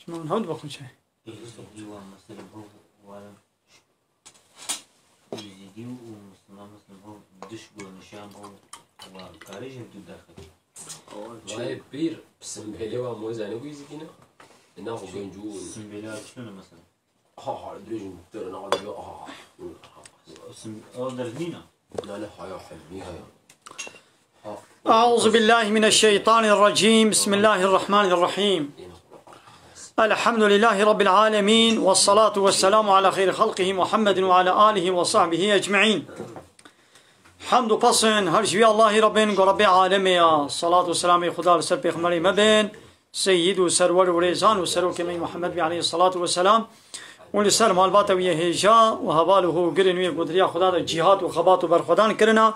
من هود بخون شيء واي بير بسمبلي وموزانه ويزينا ناخذ جنجول سمبلي شنو مثلا ها دريجن ترى ناخذ درجنينا لا لا هاي حلميها أعوذ بالله من الشيطان الرجيم بسم الله الرحمن الرحيم الحمد لله رب العالمين والصلاة والسلام على خير خلقه محمد وعلى آله وصحبه أجمعين حمد وبصن هرجوي الله ربين ورب عالمي الصلاة والسلام خدا لسر بيخمري مبين سيد وسرور وريزان وسرور كمي محمد عليه الصلاة والسلام ولسر مالبات ويه هجا وهباله قرن ويه قدريا خدا دا جهاد وخبات وبرخدان كرنا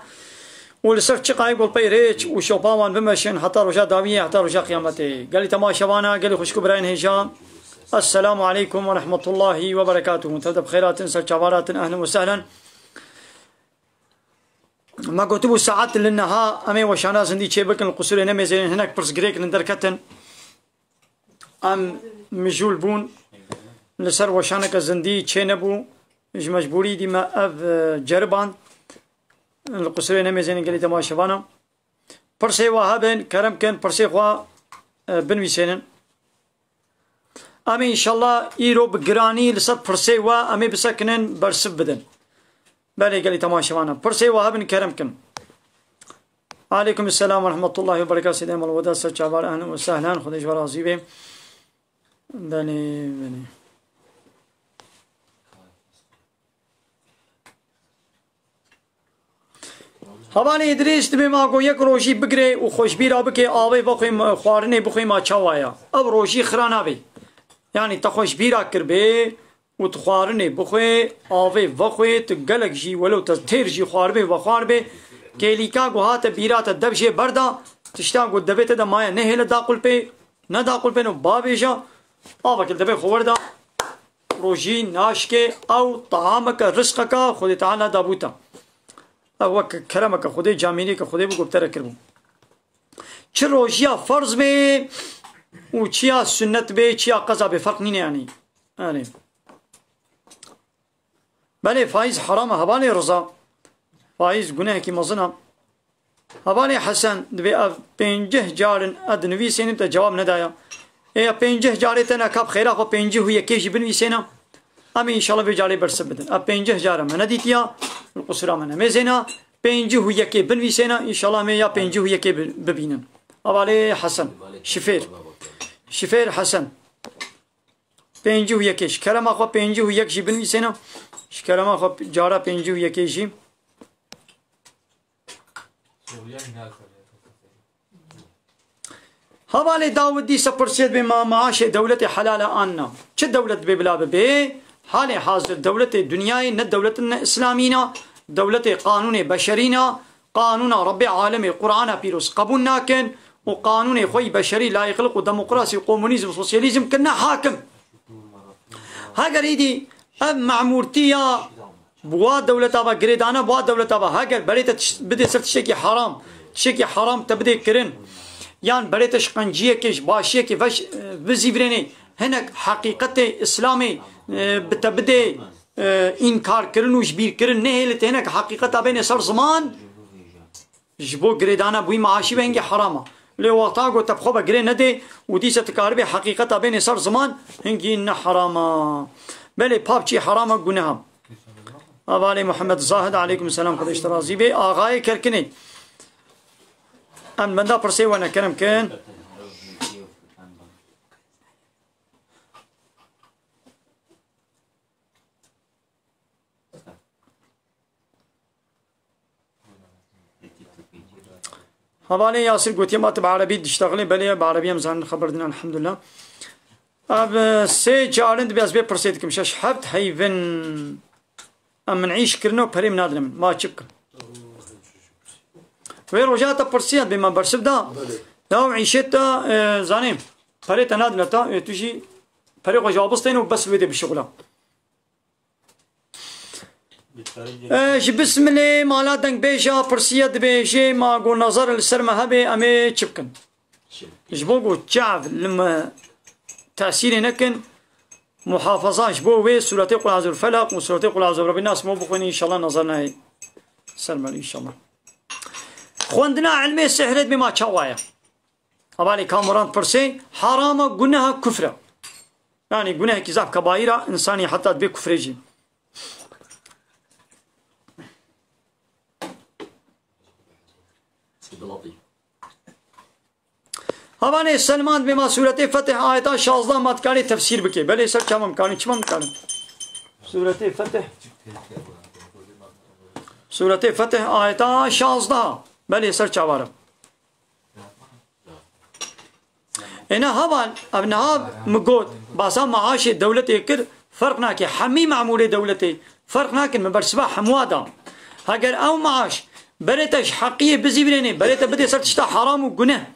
ولسر چقای گل پیرچ و شوپاوان بمشن حتی رجا داویه حتی رجا قیامته قالی تماشاوانا قالی خوشکو براین هجا السلام عليكم ورحمة الله وبركاته تبدأ بخيرات سرچاوارات أهلا وسهلا ما قلتبو ساعات للنها أمي وشانا زندي چيبكن القصور نمي زين هناك برس غريك لندركتن أم مجول بون لسر وشانك زندي چه نبو مجبوري دي ما أف جربان القصور نمي زين قلي تماشاوانا برسي وهابن كرم كن برسي خوا بنويسينن أمي إن شاء الله إيرو بقراني لسد برسي وا أمي بسكنن برسب بدن بلي قالي تماشاوانا برسي وهابن كرم كن عليكم السلام ورحمة الله وبركاته سيدنا الوداع سرچاوار أهلا وسهلا خديش ورازي بي بني هباني إدريس تبي ماكو يك روشي بقري وخوش بيرا بكي آوي بخوي خوارني بخوي ما چوايا أب روشي خرانا بي يعني تخوش بيرا كربي وتخوارني بخوي آوي بخوي تقلق جي ولو تستير جي خوار بي وخوار بي كيليكا قوهات بيرا تدبشي بردا تشتاقو الدبيت دا مايا نهيل داقل بي نداقل بي نو بابيشا آوك الدبي خواردا روشي ناشكي أو طعامك رزقك خودي تعالى دابوتا او کرمک خودی جامینی که خودی بگو بتره کربو چه روشیا فرض به و چیا سنت به چیا قضا به فرق نینه یعنی بله فایز حرام هبانه رضا فایز گناه کی مزنا هبانه حسن دبی پنجه جارن ادنوی سینم تا جواب ندایا ای پنجه جارتن اکاب خیره خو پنجه هو یکیش بنوی سینا اما ان شاء الله بجاري برسب بدن اب پنجه جاره من ندیتیا القصرى من مزنا پنجه هو یکی بنوی سینا ان شاء الله می یا پنجه هو یکی ببینن اولی حسن شفیر حسن پنجه هو یکیش کرما خو پنجه هو یکشی بنوی سینا کرما خو جاره پنجه هو یکیشی حوالی داودی سپرسید به معاش دولت حلال آننا چه دولت ببلا به حال حاضر دولت دنیای نه دولت اسلامینا دولت قانون بشرینا قانون رب عالم قرآن پیروز قبول ناکن و قانون خوی بشری لا يخلق دموکراسی کمونیسم سوسیالیسم کنا حاکم هاگر ایدی اب معمورتیا بوا دولت آبا گریدانا بوا دولت آبا هاگر بریت بده سر تشکی حرام تبده کرن یان بریت شقنجیه کش باشیه که وش وزیورینی هنک حقیقت اسلامی بتبده انکار کرن و جبیر کرن نهیلت هنک حقیقت بین سر زمان جبو گریدانا بوی معاشی بینگی حراما لی وقتا گو تبخو بگری نده و دیسه تکاربی حقیقت بین سر زمان هنگی نه حراما بله پاپ چی حراما گناه آوالی محمد زاهد علیکم السلام خود اشترازی بی آغای کرکنی ام بنده پرسی و نکرم کن هباني ياسر قلت ما تبع عربي تشتغلي بلي بعربي مزان خبردنا الحمد لله اب سي جارند بياز بي برسيتكم شاش حبت هيفن ام نعيش كرنو بريم نادرم ما تشبك وين رجعت برسيات بما برسب دا لو عيشتا زانيم بريت نادرتا تجي بريق جوابستين وبس بدي بالشغله بسم الله مالا دنگ بيشا برسيات بيشي ما قول نظر السرمة هبي امي تشبكن جبوكو تشعف لما تأثير نكن محافظاش بوه سورة قل أعوذ الفلق وسورة قل أعوذ برب الناس مو بخوني إن شاء الله نظرنا هي سلم إن شاء الله خوندنا علمي السحرت بما تشوايا أبالي كامران برسي حرام جنها كفرة يعني جنها كذاب كبائرة إنساني حتى تبي كفرجي أبالي سلمان بما سورة فتح آيات شازده ما تكاني تفسير بكي بل سر كم مكاني كم مكاني سورة فتح سورة فتح آيات شازده بل سر چوارم هنا هبان ابنها مقود باسا معاش الدولة يكر فرقنا كي حمي معمولة دولتي فرقنا كن مبرسبا حموادا هاگر او معاش بريتش حقية بزي بريني بريتا بدي سرتشتا حرام وقناه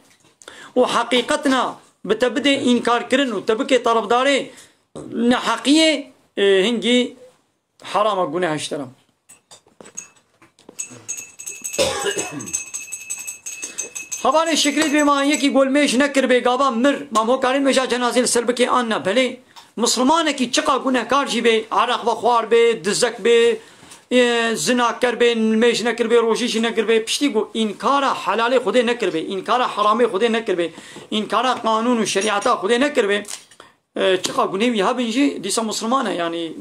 وحقيقتنا بتبدي إنكار كرن وتبكي طرف داري نحقية هنجي حرام وقناه اشترم هباني شكريت بما يكي قول ميش نكر بيقابا مر ما هو كارين ميشا جنازيل سربكي آنا بلي مسلمانكي چقا گناه کار جي بي عرق بخوار بي دزك بي زنا کر بي ميش نكر بي روشيش نكر بي پشتي گو انكار حلال خودي نكر بي انكار حرام خودي نكر بي انكار قانون و شريعتا خودي نكر بي چقا گناه يها بنجي ديسا مسلمانه يعني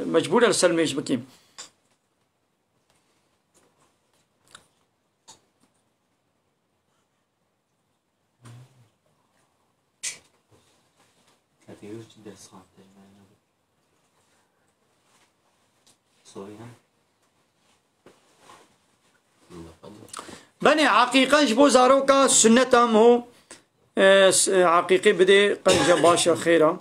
مجبور السلميش بكيم بني عقيقة جبو زاروكا سنتهم هو عقيقي بدي قنجة باشا خيرا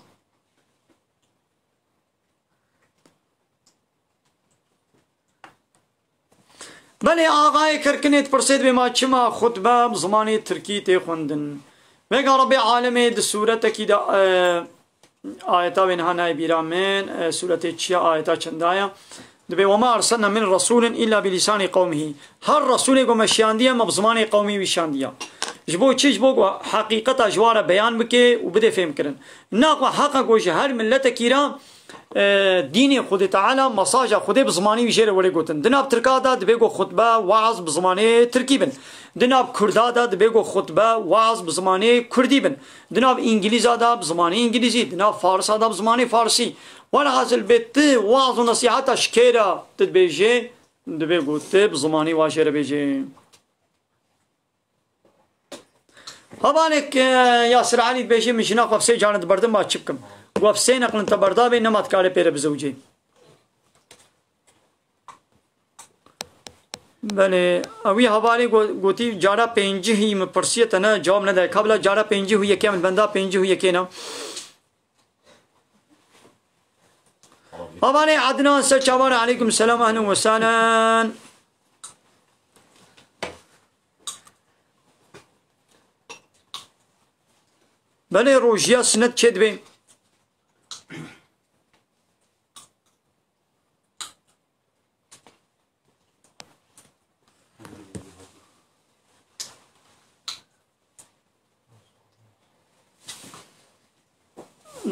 بني آغاي كركنيت برسيد بما چما خطبة بزماني تركي تيخوندن بيقى ربي عالمي دي سورة كده آيتا بينها نايبيرا من سورة تشيا آيتا چندايا دبي وما أرسلنا من رسول إلا بلسان قومه هر رسول قوم الشاندية مبزمان قومي وشاندية جبو چي جبو حقيقة جوارة بيان بكي وبدي فهم كرن ناقوا حقا قوش هر ملت كيرا ديني خود تعالى مساجة خود بزماني وشير ولي قوتن دناب تركادا دبيقو خطبة وعظ بزماني تركي بن دناب كردادا دبيقو خطبة وعظ بزماني كردي بن دناب انجليزادا بزماني انجليزي دناب فارسادا بزماني فارسي والحاصل بيت وعظ ونصيحة شكيرا تدبيجي دبيقو تب زماني واشير بيجي هبانك ياسر علي بيجي مشناق وفسي جانت بردن ما تشبكم وفسي نقل انت بردابي نمات كاري بير بزوجي بله اوی حوالی گوتی جارا پنجی هی مپرسیت نه جواب نده قبل جارا پنجی ہوئی کیا من بندا پنجی ہوئی کی نا حوالی عدنان سچوار علیکم السلام اهلا وسهلا بله روجیا سنت چد بی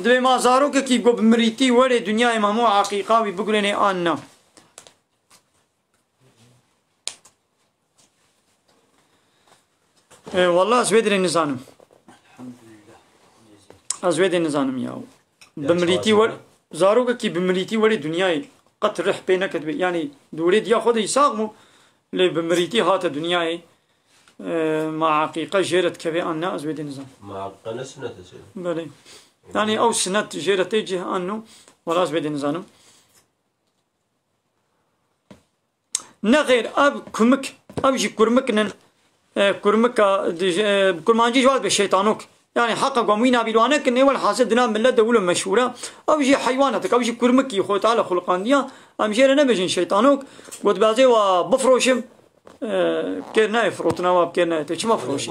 دوی مازارو که کی گو بمریتی ولی دنیا امامو عقیقا وی بگلنی آننا والله ازویدر نزانم ازویدر نزانم یاو بمریتی ولی زارو که کی بمریتی ولی دنیای قط رح بینه کتبی یعنی دوری دیا خود یساقمو لی بمریتی هات دنیای مع عقیقه جیرت کبی آننا ازویدر نزانم مع عقیقه سنت سید بله يعني أو سنة جيرة تيجي أنه ولاش بدي نزانم نغير أب كمك أب جي كرمكنن كرمك كرمانجي جوال بالشيطانوك يعني حقا قومينا بيلوانك إن أول حاسد دنا ملة دولة مشهورة أو جي حيواناتك أو جي كرمك يخوي تعالى خلقان ديا أم جيرة نبجين شيطانوك قد بعضي وبفروشم كيرنا يفروتنا وبكيرنا تيجي ما فروشي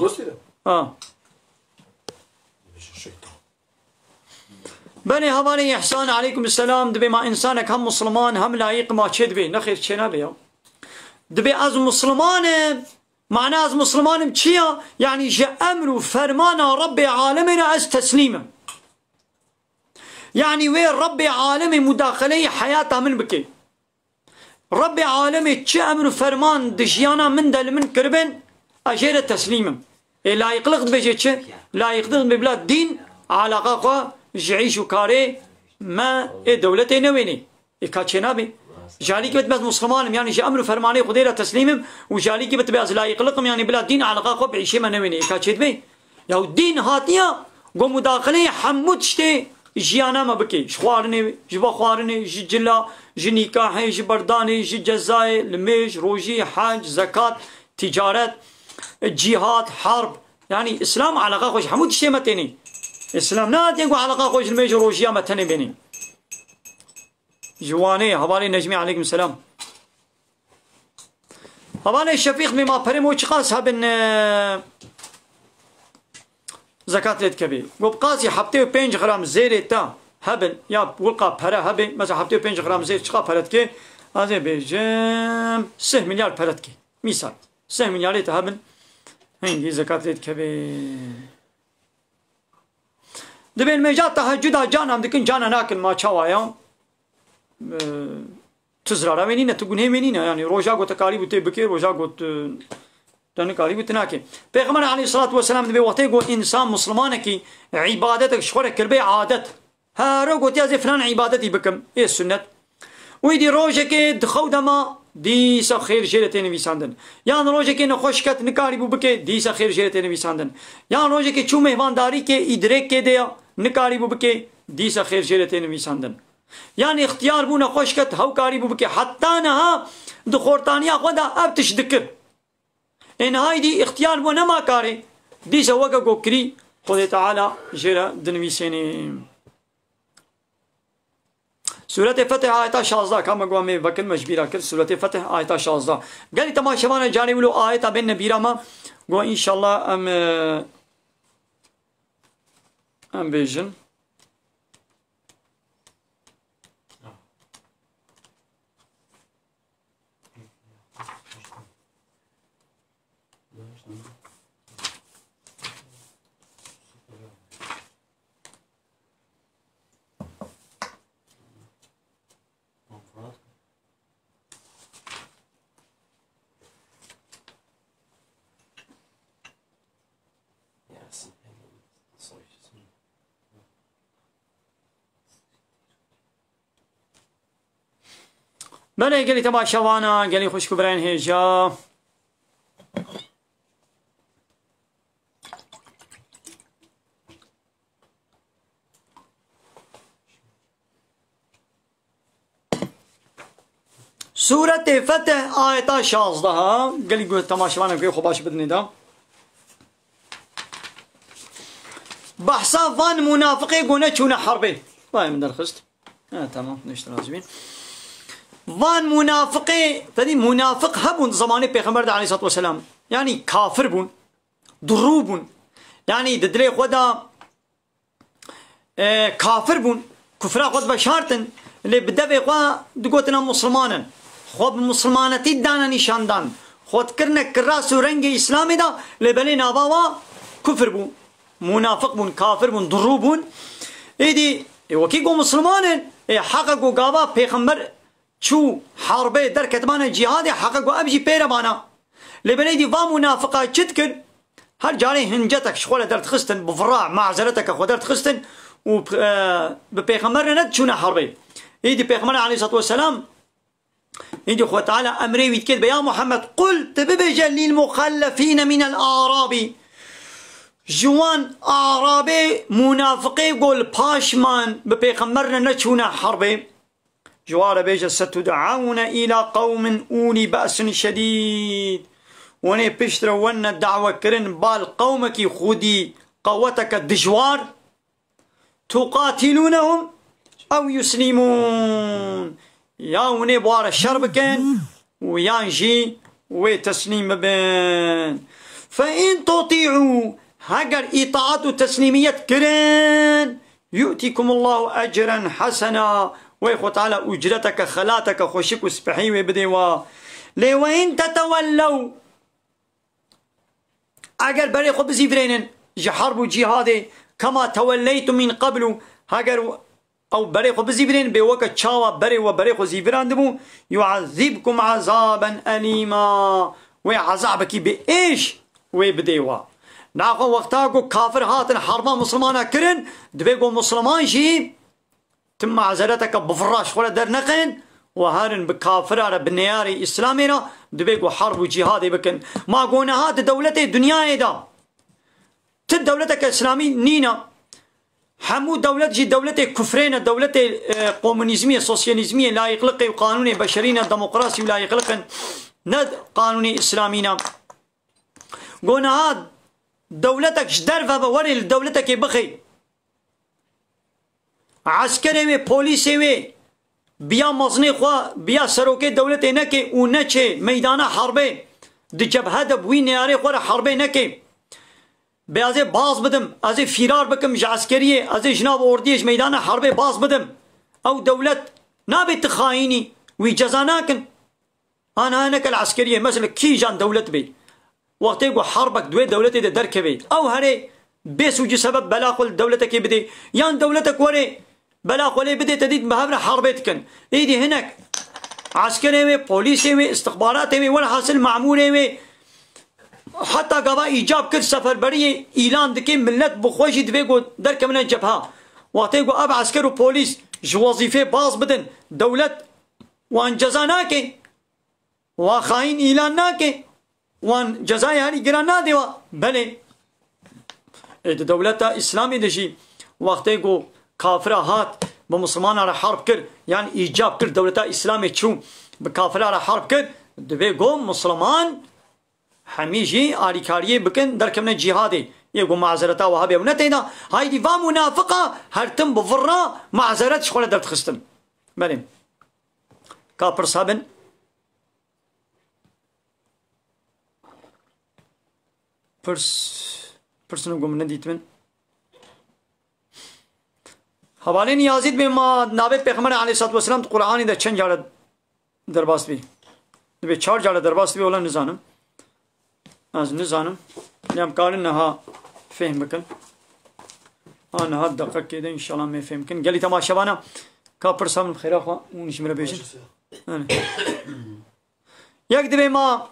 بني هواني إحسان عليكم السلام دبي ما إنسانك هم مسلمان هم لايق ما تشد بي نخير تشينا بيا دبي از مسلمان معنى از مسلمان بشيا يعني جاء أمر فرمان رب عالمنا از تسليمه يعني وين رب عالم مداخله حياته من بكي رب عالم چه امر فرمان دجيانا من دل من كربن اجير تسليم لا يقلق بجي چه لا يقلق ببلاد دين علاقه خو جعيش وكاري ما دولتي نويني كاتشنابي جالي كبت بس مسلمان يعني جي امر فرماني خديره تسليم وجالي كبت بس لا يقلقم يعني بلا دين علاقه خو بعيشه ما نويني كاتشدبي يا الدين هاتيا قو مداخله حمود شتي جيانا ما بكي شخوارني جبا خوارني جي جلا جي نكاحي جي برداني جي جزاي لميش روجي حج زكاة تجارات جهاد حرب يعني اسلام علاقه خوش حمود شتي متني اسلام نات يقو علاقه خوش لميش روجيا متني بيني جواني حوالي نجمي عليكم السلام حوالي الشفيق بما بريمو چقاس هبن زكاة لتكبي وبقاسي حبتي 5 غرام زير تا هبن يا ولقى برا هبن مثلا حبتي 5 غرام زير چقا برتكي هذا بيجم 6 مليار برتكي مثال 6 مليار تا هبن هندي زكاة لتكبي دبين ميجات تهجد جانا دكن جانا ناكل ما چاوايا تزرارا وينينا تقولي وينينا يعني روجا قوت كاري بوتي بكير روجا قوت تنكاري بتناكي پیغمبر عليه الصلاة والسلام دبي وقتي قو إنسان مسلمانك عبادتك شخورك كربي عادت هارو قوت يازي فلان عبادتي بكم إيه السنة ويدي روجك دخو دما ديسا خير جيرتين ويساندن يان روجك نخوشكت نكاري بو بكي ديسا خير جيرتين ويساندن يان روجك چو مهوانداري كي إدريك كي ديا نكاري بو بكي ديسا خير جيرتين ويساندن يعني اختيار بونا خوشكت هوكاري بو بكي حتى نها دخورتانيا خدا اب تشدكر ان هايدي اختيار بونا ما كاري دي سوكا كوكري خدا تعالى جرا دنويسيني سورة فتح آية 16 كما قوامي وكل مجبيرا كل سورة فتح آية 16 قالي تماشوانا جاني ولو آية بين نبيرا ما قوى إن شاء الله أم بيجن بله قالي تبع شوانا قالي خوش كبرين هيجا سورة فتح آية 16 قالي قول تبع شوانا قالي خباش بدني دا بحثا فان منافقي قونا چونا حربي باي من الخست تمام نشتر لازمين وان منافقي تدي منافق هبون زمانه پیغمبر عليه الصلاه والسلام يعني كافر بون دروبون يعني ددلي خدا كافر بون كفر خد بشارتن اللي بدبي خوا دقوتنا مسلمانا خو مسلمانتي دانا نشاندان خود کرنا كراس رنگ اسلامي دا لبلي نابا كفر بون منافق بون كافر بون دروبون ايدي وكي قو مسلمان حققوا قابا پیغمبر شو حربي در كتبانا جهادي حققوا ابجي بيربانا لبنيدي با منافقة تشتكن هل جاري هنجتك شغولة درت خستن بفراع معزلتك اخو درت خستن وبيغمبرنا ند شونا حربي ايدي بيغمبرنا عليه الصلاة والسلام ايدي اخوة تعالى امري ويتكتب يا محمد قلت ببجل للمخلفين من الاعراب جوان اعرابي منافقي قول باشمان ببيغمبرنا ند شونا حربي جوار بيجا ستدعون إلى قوم أولي بأس شديد وني بشتر ون الدعوة كرن بال قومك خودي قوتك الدجوار تقاتلونهم أو يسلمون يا وني بوار الشرب كان ويانجي وتسليم بين فإن تطيعوا هجر إطاعة تسليمية كرن يؤتيكم الله أجرا حسنا ويخو تعالى أجرتك خلاتك خوشك وسبحي وبديوا لوين تتولوا أجر بري خو بزيفرين جحرب جهادي كما توليتم من قبل هاجر او بري خو بزيبرين بوكا تشاوا بري وبري خو زيبران دبو يعذبكم عذابا أليما وعذابك بإيش وبديوا ناقو وقتاكو كافر هاتن حربا مسلمانا كرن دبيقو مسلمان شي تم معذرتك بفراش ولا در نقن وهارن بكافر بالنياري اسلامينا دبيقو حرب وجهادي بكن ما قونا هات دولتي دنيا دا تد دولتك اسلامي نينا حمو دولة جي دولة كفرين دولة كومونيزمية سوسياليزمية لا يقلق وقانون بشرين ديمقراطي ولا يقلق ند قانون اسلامينا قونا هات دولتك شدر فبوري دولتك بخي عسكري و بوليسي و بيا مزني خوا بيا سروكي دولتي نكي و نچه ميدان حربي دي جبهه دبوي نياري خورا حربي نكي بازي باز بدم ازي فرار بكم عسكريه ازي جناب اورديش ميدان حربي باز بدم او دولت نابي تخايني وي جزاناكن انا هناك العسكريه مثلا كي جان دولت بي وقت يقول حربك دوي دولتي دركبي او هري بس وجي سبب بلاقل دولتك بدي يان دولتك وري بلاقل بدي تديد بهبره حربتكن ايدي هناك عسكري بوليسي استخباراتي ولا حاصل معمولي حتى قبا ايجاب كل سفر بري اعلان دكي ملت بخوشي دبيقو درك من الجبهه وقت يقول اب عسكر وبوليس جو وظيفه باز بدن دولت وان جزاناكي وخاين اعلاناكي وان جزاي هاني جرانا ديوا بلي دولتا اسلامي دشي وقت يقول كافر هات بمسلمان على حرب كر يعني ايجاب كر دولتا اسلامي تشو بكافر على حرب كر دبيقو مسلمان حميجي آريكاريه بكن دركمنا جهادي يقول معذرتا وهابي ونتينا هايدي فا منافقة هرتم بفرا معذرت شخوله درت خستم بلي كابر صابن پرسنو گم ندیت من حواله نیازید به ما نابه پیغمبر علیه الصلوات و السلام قرآنی در چند جاله درباست بی به 4 جاله درباست بی ولا نزانم از نزانم نیم کارن نها فهم بکن آنها دقیق کده انشالله می فهم کن گلی تماشاوانا کا پرسام خیره خوا اونش میره بیشن یک دبی ما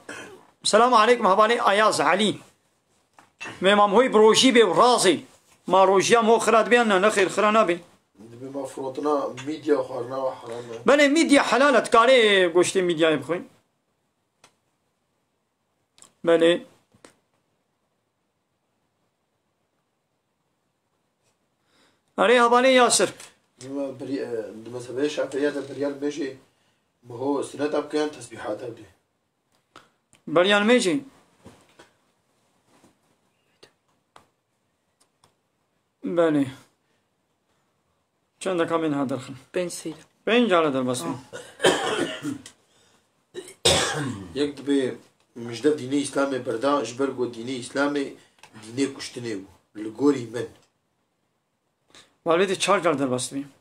سلام علیکم حواله ایاز علی امام هوی بروشی به رازی ما روشیا مو خراد بیان نه خیر خرانا بی بما فروتنا ميديا وخارنا وحرامنا بله ميديا حلالة كاري گوشت ميديا بخوين بله اري حواله ياسر لما سبيش شافعية بريال بيجي ما هو سنة كان تسبيحات بدي بريال ميجي بله چند دقیقه من هدر خم 5 سیره 5 جاله در بس یک دبی مجدب دینی اسلامی بردا جبر گو دینی اسلامی دینی کشتنی و لگوری من والبته 4 جاله در بس بیم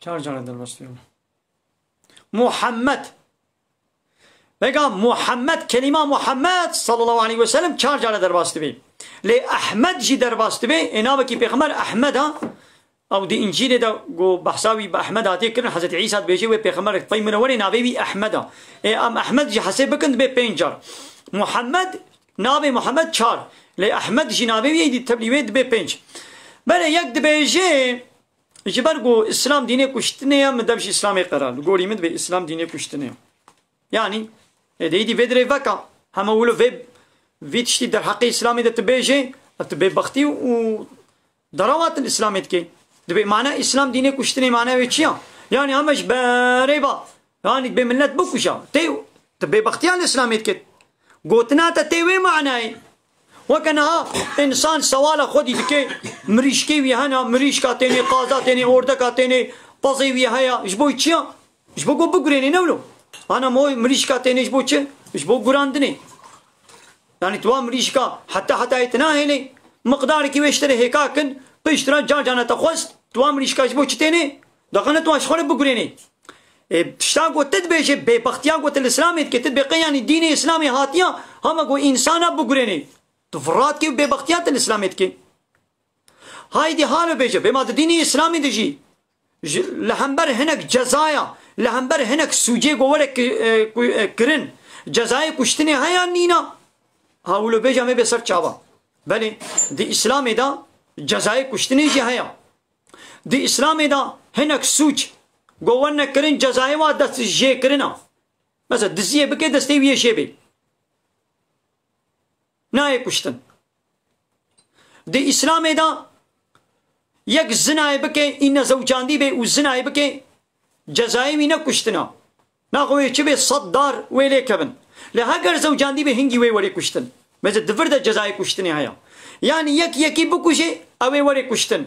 4 جاله در بس بیم محمد بگم محمد کلمه محمد صلی الله علیه و سلم 4 جاله در بس بیم لی احمد جی در باست به اینا بکی پیغمبر احمد ها او دی انجیل دا گو بحثاوی با احمد آتی کرن حضرت عیسی بیجی و پیغمبر پیمنوری ناوی بی احمد ها ام احمد جی حسب بکند به 5 جار محمد ناوی محمد 4 لی احمد جی ناوی بی دی تبلیغ به 5 بله یک دبیجی جبر گو اسلام دینه کشتنه مدبش اسلامی قرار گوری مد به اسلام دینه کشتنه یعنی دی ودره وکا همه ولو ویتشتی در حق اسلامی ده تبیجه تبی بختی و دراوات الاسلامیت که دبی معنی اسلام دینه کشتنی معنی وی چیه یعنی همش بریبا یعنی به ملت بکشا تبی بختیان اسلامیت که گوتنا تا تیوی معنی وکنها انسان سوال خودی دکه مریشکی وی هنا مریش کا تینی قاضا تینی ارده کا تینی پازی وی هیا جبوی چیه جبو گو بگرینی نولو انا موی مریش کا تینی جبو چه جبو گراندنی يعني تو امريكا حتى يتناهلي مقدار كي يشتري هيكاكن بيشترى جانا تخوست تو امريكا جبو تشتيني دغنا تو اشخول بقريني تشتاق وتدبيش ببختياق والاسلامي كتدبي يعني ديني اسلامي هاتيا هم كو انسان بقريني تفرات كي ببختيات الاسلامي كي هايدي حالو بيجي بما ديني إسلامي دجي لهمبر هناك جزايا لهمبر هناك سوجي قولك كرن جزايا كشتني هيا نينا هاولو بيجي همي بسر چاوا بلي دي إسلامي دا جزايا كشتني جي هيا دي إسلامي دا هناك سوج قولنا كرن جزايا وادت جي كرنا مثلا دزيه بكي دستي ويه شيبي ناي كشتن دي إسلامي دا یک زنای بکه این زوجاندی به و زنای بکه جزایی وینا کشتنا ناقوی چه به 100 دار ویلی کبن لهاگر زوجاندی به هنگی وی وری کشتن مثل دفر ده جزای کشتنی هیا یعنی یکی بکشه اوی وری کشتن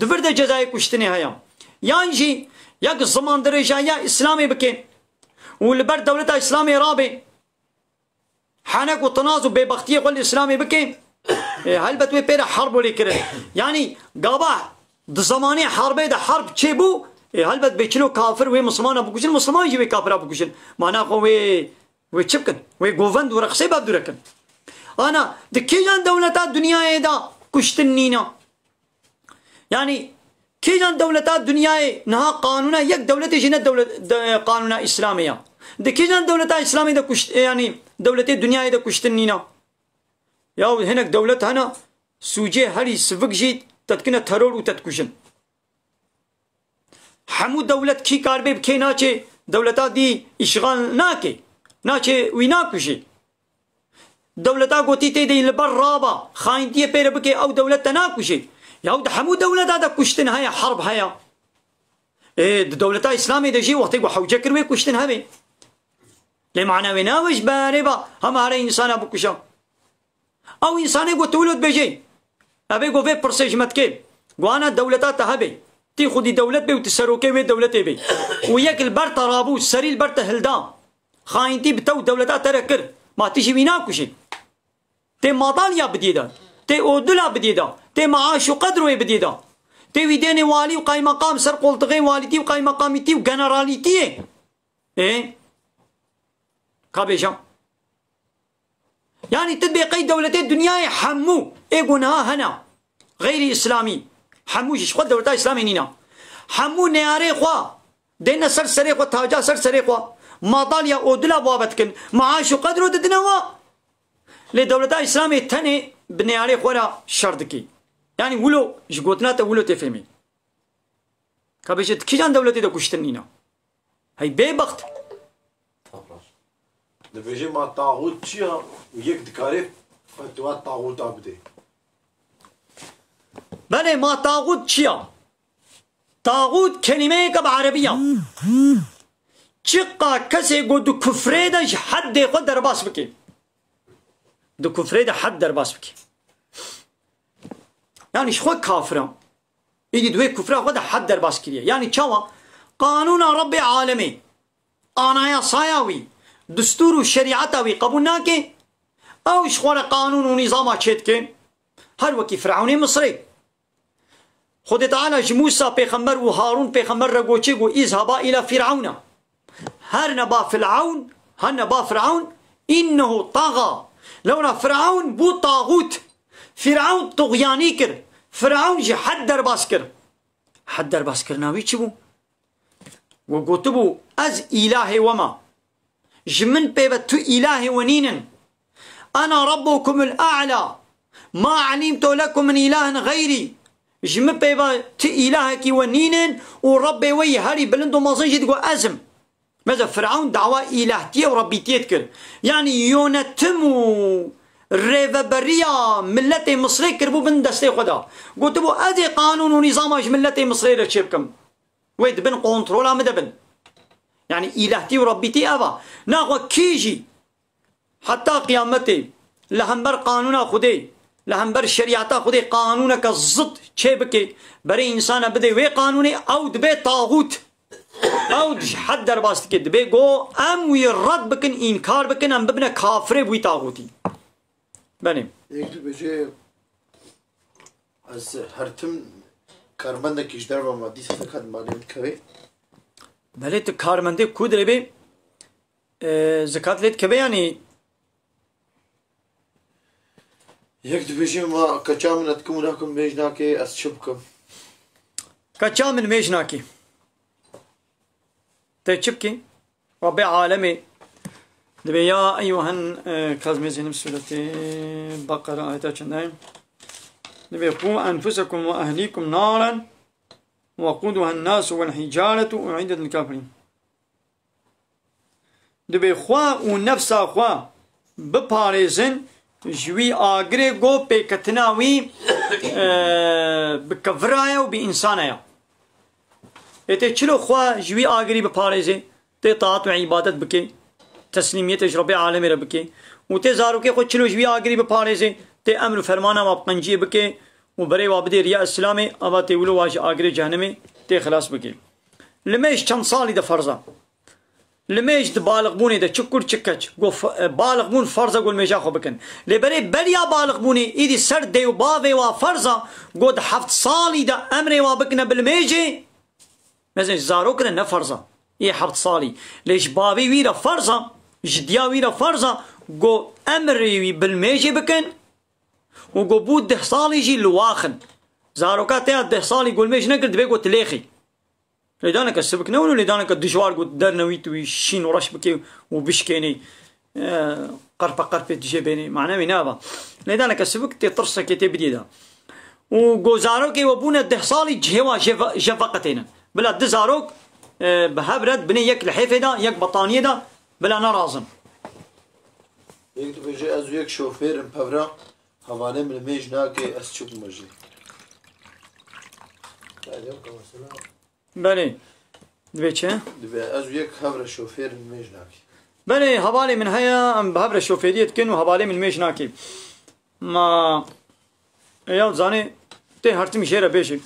دفر ده جزای کشتنی هیا یعنی جی یک زمان درجه یا اسلامی بکه و لبر دولت اسلامی رابه حنک و تناز و ببختیه قل اسلامی بکه هلبت وی پیر حرب ولی کرد یعنی قابا ده زمانی حربه ده حرب چه بو هلبت بچلو کافر وی مسلمان بکشن مسلمان جی وی کافر بکشن مانا خو وی چه بکن وی گووند و رقصه باب درکن انا ده کیجان دولتا دنیای دا کشتن نینا یعنی کیجان دولتا دنیای نها قانونا یک دولت جنه دولت قانونا اسلامیه ده کیجان دولتا اسلامی دا کشت یعنی دولت دنیای دا کشتن نینا یا هناك دولت هنا سوجي هري سفق جيت تتكنا ترور وتتكشن حمو دولت كي كاربي بكي ناچه دولتا دي اشغال ناكي ناچه ويناكشي دولتا قوتي تيدي لبر رابا خاينتيه بير بكي او دولت ناكشي يا حمو دولت هذا كشتن هيا حرب هيا دولتا اسلامي دجي وقت حوجه كروي كشتن هبي لمعنى ويناوش باربا هم هاري انسان ابو كشا او انساني قو تولد بيجي ابي قو في برسجمت كي وانا دولتا تهبي تي خدي دولت بي وتسروكي وي دولتي بي وياك البرت رابوس سري البرت هلدان خاينتي بتو دولتا تركر ما تيجي ويناكوشي تي ماطاليا بديدا تي اودلا بديدا تي معاش وقدره بديدا تي ويديني والي وقاي مقام سر قلطغي والدي وقاي مقامتي وجنراليتي ايه كابيجا يعني تطبيقي دولتي الدنيا حمو ايقونها هنا غير اسلامي حموش خد دولتا اسلامي نينا حمو نياري خوا دينا سر سري خوا تاجا سر سري خوا ماطاليا اودلا بابتكن معاش وقدره ددنوا لدولتا اسلامي تاني بنياري خوا شردكي يعني ولو جقوتنا ولو تفهمي كابيشت كيجان دولتي دا كشتنينا هي بيبخت دبيجي ما طاغوت شيا ويك دكاري فتوى طاغوت عبدي بله ما طاغوت شيا طاغوت كلمة بعربية چقا كسي قو دو كفره دا حد خود در باس بكي دو كفره دا حد در باس بكي يعني شخوة كافرة يجي دوي كفره خود حد در باس كريه يعني چاوا قانون رب عالمي آنايا صاياوي دستور و شریعتاوی قبول ناکه او شخور قانون و نظام چید که هر وکی فرعون مصری خود تعالی موسی پیغمبر و هارون پیغمبر را گوچه گو اذهبا الى فرعون هر نبا فرعون انه طغى لونا فرعون بو طاغوت فرعون طغیانی کر فرعون جی حد در باس کر حد در باس کرناوی چی بو و گوتبو از اله وما جمن بيبت إله ونين أنا ربكم الأعلى ما علمت لكم من إله غيري جمن بيبت إلهك ونين وربي وي هاري بلندو مازنجي تقول أزم ماذا فرعون دعوة إلهتي وربيتي تكر يعني يونتمو ريفبريا ملتي مصري كربو بن دستي خدا قلت بو أدي قانون ونظام ملتي مصري لتشيبكم ويد بن قونترولا مدبن يعني إلهتي وربيتي أبا ناغو كيجي حتى قيامتي لهمبر قانونا خدي لهمبر شريعتا خدي قانونك الضد شبكي بري إنسان بدي وي قانوني أو دبي طاغوت أو حد درباست كده دبي جو أم ويرد بكن إنكار بكن أم ببنا كافر بوي طاغوتي بني يكتب بيجي از هرتم كارمنده كيشدار ومادي ستكاد مالين كوي بلت كارمنده كود ربي زكاة ليت كبي يعني يك دبيجي ما كشامن تكون لكم بيجناكي أسشبكم كچا من ميجناكي تشبكي ربي عالمي دبي يا أيها كازمي زينب سورة بقرة آيات چندايم دبي قوا أنفسكم وأهليكم نارا وقودها الناس والحجارة أعدت للكافرين دبي خوا ونفسا خوا بپاريزن جوي آگري گو بكتناوي بكفرايا وبإنسانيا اته چلو خوا جوي آگري بپاريزه ته طاعت وعبادت بكي تسليميت رب عالم ربكي وته زاروكي خو چلو جوي آگري بپاريزه ته امر فرمانا وابقنجي بكي وبري وابدي رياء السلامي ابا تولو واج آگري جهنمي ته خلاص بكي لماش چند صالي ده فرضا لماش بالغ بوني ده چكر چكچ گو بالغ بون فرضا گول ميجا خو بكن لبري بليا بالغ بوني ايدي سر ديو باوي وا فرضا گود 7 صالي ده امر وا بكنا بالميجي مثلا زاروكنا نفرضا اي 7 صالي ليش باوي ويرا فرضا جديا ويرا فرضا گو امر بالميجي بكن وگو بود 10 صالي جي لواخن زاروكات 10 صالي گول ميج نقد بيگو تليخي لدانك السبك نولو لدانك الدجوار قد درنويت ويشين ورش بكي وبشكيني قربة تجيبيني معناه منابا لدانك السبك تطرسك تبديدا وقوزاروك وبونا دهصالي جهوا جفقتين بلا دزاروك بهبرد بني يك لحيفه دا يك بطانيه دا بلا نرازم يك بيجي ازو يك شوفير مبرا حواله من ميج ناكي اسچوب مجي بله دبي چه؟ دبي ازو يك هبر شوفير من ميج ناكي بله حواله من هيا ام بهبر شوفيريت كن وحواله من ميج ناكي ما ايال زاني تي هرتم شيره بيشي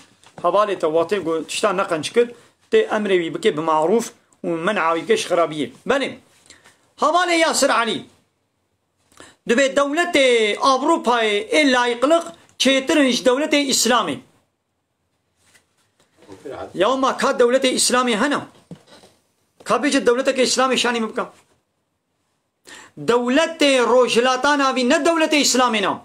حواله تواتي قو تشتا نقن شكل تي امري بكي بمعروف ومنع ويكش خرابيه بله حواله ياسر علي دبي دولة اوروبا الا يقلق چيترنش دولة اسلامي يوم كاد دولة اسلامي هنا كابيج الدولة كاسلامي شاني مبكا دولة روجلاتانا في ند دولة اسلامنا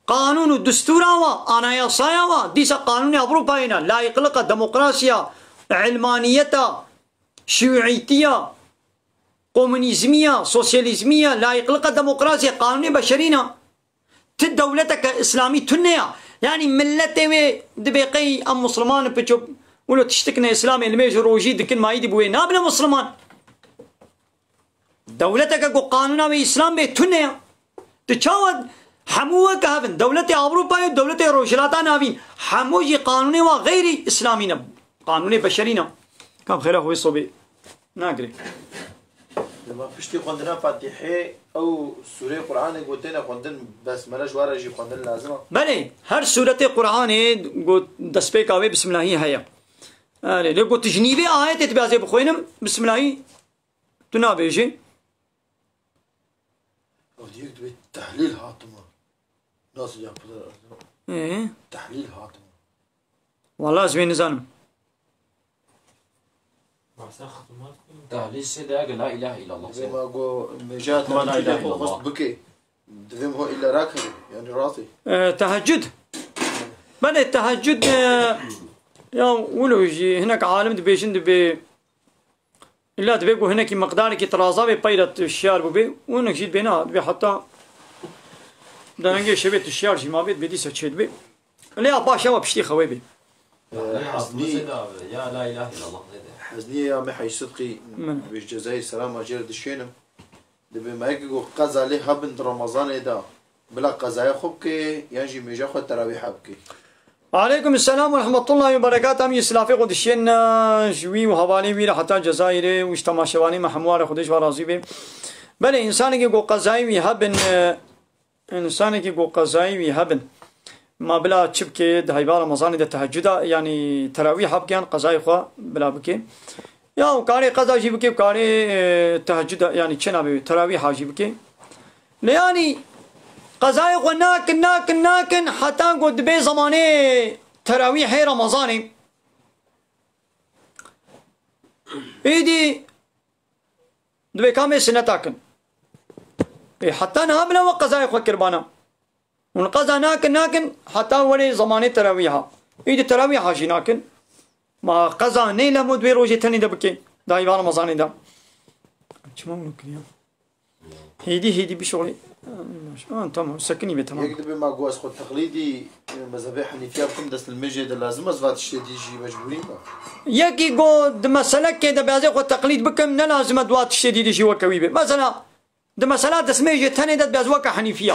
قانون الدستورا وانا يا صايا ديسا قانون اوروبا هنا لا يقلق ديمقراطيا علمانية شيوعيتية كومونيزمية سوسياليزمية لا يقلق ديمقراطيا قانون بشرينا تدولتك اسلامي تنيا يعني ملتي دبيقي ام مسلمان بتشوف ولو تشتكنا اسلامي الميج روجي دكن ما يدي بوين نابنا مسلمان دولتك قانونا باسلام بتنيا تشاود حموك هافن دولة اوروبا دولة روجلاتان هافين حموجي قانوني وغير اسلامينا قانوني بشرينا كم خير اخوي صبي ناقري لما بشتي قندنا فاتحة أو سورة قرآن قلتنا قندن بس ملا جوارا جي قندن لازمة بله هر سورة قرآن قلت دسبيك آوه بسم الله هيا لقو تجنيبي آية تتبازي بخوينم بسم الله تنابيجي أو ديك دبي تحليل هاتما ناس جاب ايه تحليل هاتما والله زمين نزانم تحليل سيدة لا إله إلا الله زي ما قو مجات ما لا إله إلا الله. قصد بكي دفهم هو إلا راكب يعني راطي تهجد بله التهجد يا ولو يجي هناك عالم دبيشن دبي إلا دبيقو هناك مقدارك ترازا ببيرة الشيار ببي وهناك جيد بينا دبي حتى دانجي شبيت الشيار جي ما بيت بدي ساتشيد بي لا باشا وبشتي خوي بي حزني يا لا إله إلا الله حزني يا محي صدقي بالجزائر سلام أجير دشينم دبي ما يكو قزا لي هبن رمضان دا بلا قزايا خوبكي ينجي ميجا خو التراويح حبكي عليكم السلام ورحمة الله وبركاته أمي سلافي قدشين جوي وحوالي ويرا حتى جزائري واجتماع شواني محموار خدش ورازي بي بل إنساني كي قو قزاي ويهبن إنساني كي قو قزاي ويهبن ما بلا تشبكي دهيبا رمضان ده تهجد يعني تراويح حبكيان قزاي خوا بلا بكي يا وكاري قزا جيبكي وكاري تهجد يعني چنا بي تراويح جيبكي يعني قزاي خوا ناكن حتى قد بي زماني تراويح رمضاني ايدي دبي كامي سنتاكن حتى نهابنا وقزاي خوا كربانا ونقضى ناكن حتى ولي زماني تراويها إذا تراويها شي ناكن ما قضى نيلا مود بيروجي تاني دبكي دايما رمضان ده شو ممكن يا هيدي بشغلي تمام سكني بتمام يكتب ما جواز خد تقليدي مذهبي حنيفية بكم دست المجد لازم أزفات الشديجي مجبورين يكي قد مسألة كده بيازي خد تقليد بكم نلازم أدوات الشديد شي وكويبه مثلا ده مسألة دست مجد تاني ده بيازوك حنيفية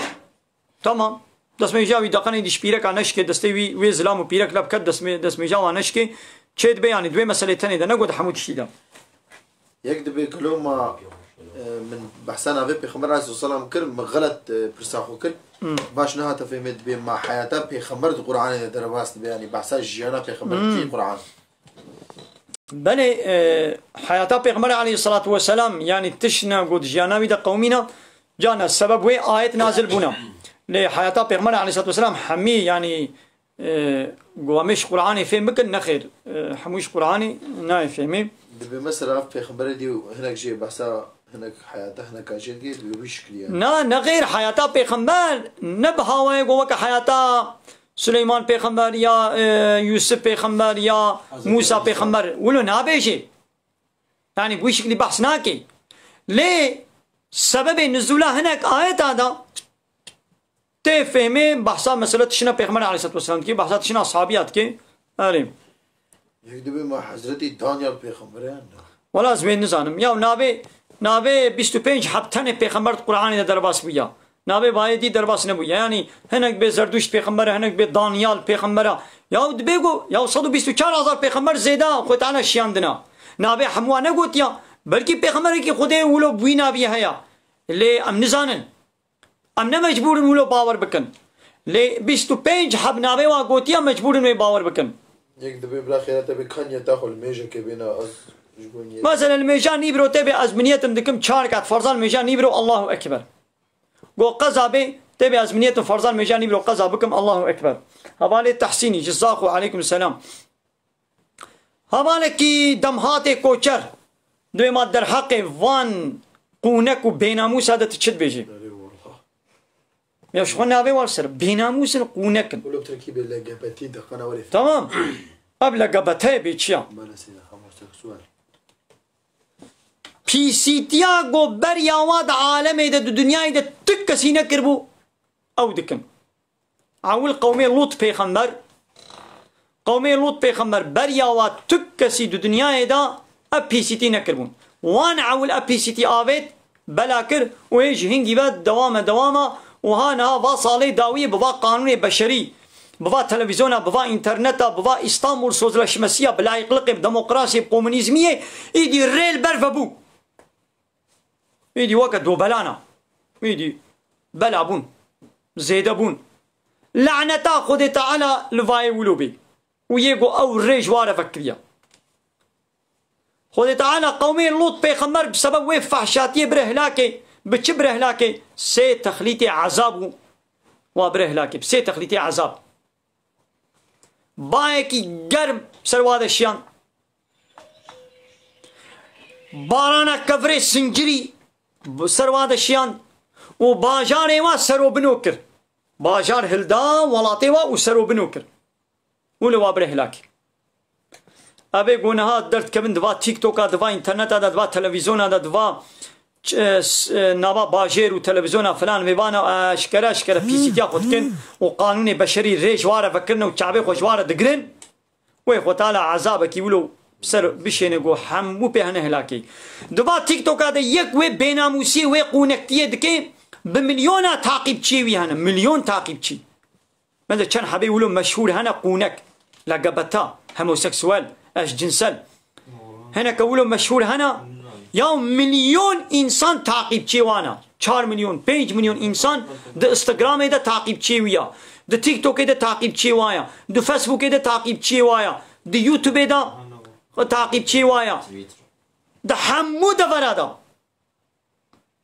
تمام دست مجاوي دقني دي شبيرك عنش كده دستي ويزلام وبيرك لب كد دست مجاو عنش كي شيد بيعني دوي مسألة تاني ده نقول حمود الشيدا يكتب كلهم من بحثنا في بيخمر عليه الصلاة والسلام كل غلط برساخو كل باش نها تفهمت بما حياته بيخمر القرآن درباست يعني بحثا جيانا بيخمر في القرآن بله حياته بيغمر عليه الصلاة والسلام يعني تشنا قد جيانا بدا قومنا جانا السبب وي آية نازل بنا لحياته بيغمر عليه الصلاة والسلام حمي يعني قوامش قرآني فهم بكن نخير حموش قرآني ناي فهمي بمثلا بيخمر دي هناك شيء بحثا هناك حياته هناك أجل جيد بيشكل يعني نا غير حياته بيغمر نبها ويقوك حياته سليمان بيغمر يا يوسف بيغمر يا موسى بيغمر ولو نابيشي يعني بوشكل بحث ناكي ليه سبب نزوله هناك آيات هذا تفهمي بحثا مسألة شنا بيغمر عليه الصلاة والسلام كي بحثا شنا أصحابيات كي أريم يكتب ما حضرتي دانيال بيغمر يعني ولا زمين نزانم يا نابي 25 حبتن پیغمبر قرآن درباس بیا نابي بايدي درباس نبويا يعني هناك بي زردوش پیغمبر هناك بي دانيال پیغمبر يا دبيگو يا 124000 پیغمبر زيدا خود تعالى شياندنا نابي حموا نگوت يا بلکي پیغمبر کی خودي ولو بوينا بي هيا اللي ام نزانن ام مجبورن ولو باور بكن لي 25 حب نابي واگوتيا مجبورن وي باور بكن يكتب بلا خيرته بكن يتاخل ميجا كبينا مثلا الميجان نيبرو تبي أزمنيتم دكم شاركات فرزان ميجان نيبرو الله أكبر قو قزابي تبي أزمنيتم فرزان ميجان نيبرو قزابكم الله أكبر هبالي تحسيني جزاكم عليكم السلام هبالي كي دمهاتي كوچر دوی ما در حق وان قونك وبيناموس هذا تشد بيجي يا شو نابي والسر بيناموس قونك ولو تركيب اللقبتي دقنا ورث تمام قبل لقبتي بيتشيا پیسیتیا گو بریاواد عالمه ده دنیای ده تک کسی نکربو او دکن اول قومي لوط پیغمبر بریاواد تک کسی ده دنیای ده اب پیسیتی نکربون وان اول اب پیسیتی آوید بلاکر و ایج هنگی باد دوامه و هانا با صالح داویه بوا قانون بشری بوا تلفزيون بوا انترنت بوا اسطنبول سوزلشمسيه بلا يقلق بديمقراطيه بكومونيزميه يدي الريل برفبو يدي وقت دو بلانا يدي بلابون زيدبون لعنة خود تعالى لفاي ولوبي ويجو او الريج وارا فكريا خود تعالى قومي لوط بيخمر بسبب وي فحشاتيه برهلاكي بتشبرهلاكي سي تخليتي عذاب وبرهلاكي بسي تخليتي عذاب بايكي قرب سرواد الشيان بارانا كفري سنجري سرواد الشيان وباجاري وا سرو بنوكر باجار هلدا ولاتي وا وسرو بنوكر ولو برهلاكي ابي گناه درد كبن دوا تيك توك دوا انترنت دوا تلفزيون دوا نابا باجير وتلفزيون فلان ميبانا اشكره بيسيتيا خدكن وقانون بشري ريج واره فكرنا وشعبي خوش واره دقرن وي خو تعالى عذابك يقولوا سر بشينغو حمو بهنه هلاكي دوا تيك توك هذا يك وي بيناموسي وي قونكتيه دكي بمليون تعقيب تشي هنا مليون تعقيب تشي ماذا كان حبي يقولوا مشهور هنا قونك لقبتا هوموسيكسوال اش جنسال هنا كقولوا مشهور هنا يوم مليون انسان تعقيب تشي وانا 4 مليون 5 مليون انسان د انستغرام ده تعقيب تشي ويا د تيك توك ده تعقيب تشي وايا د فيسبوك ده تعقيب تشي وايا د يوتيوب ده تعقيب تشي وايا د حمود فرادا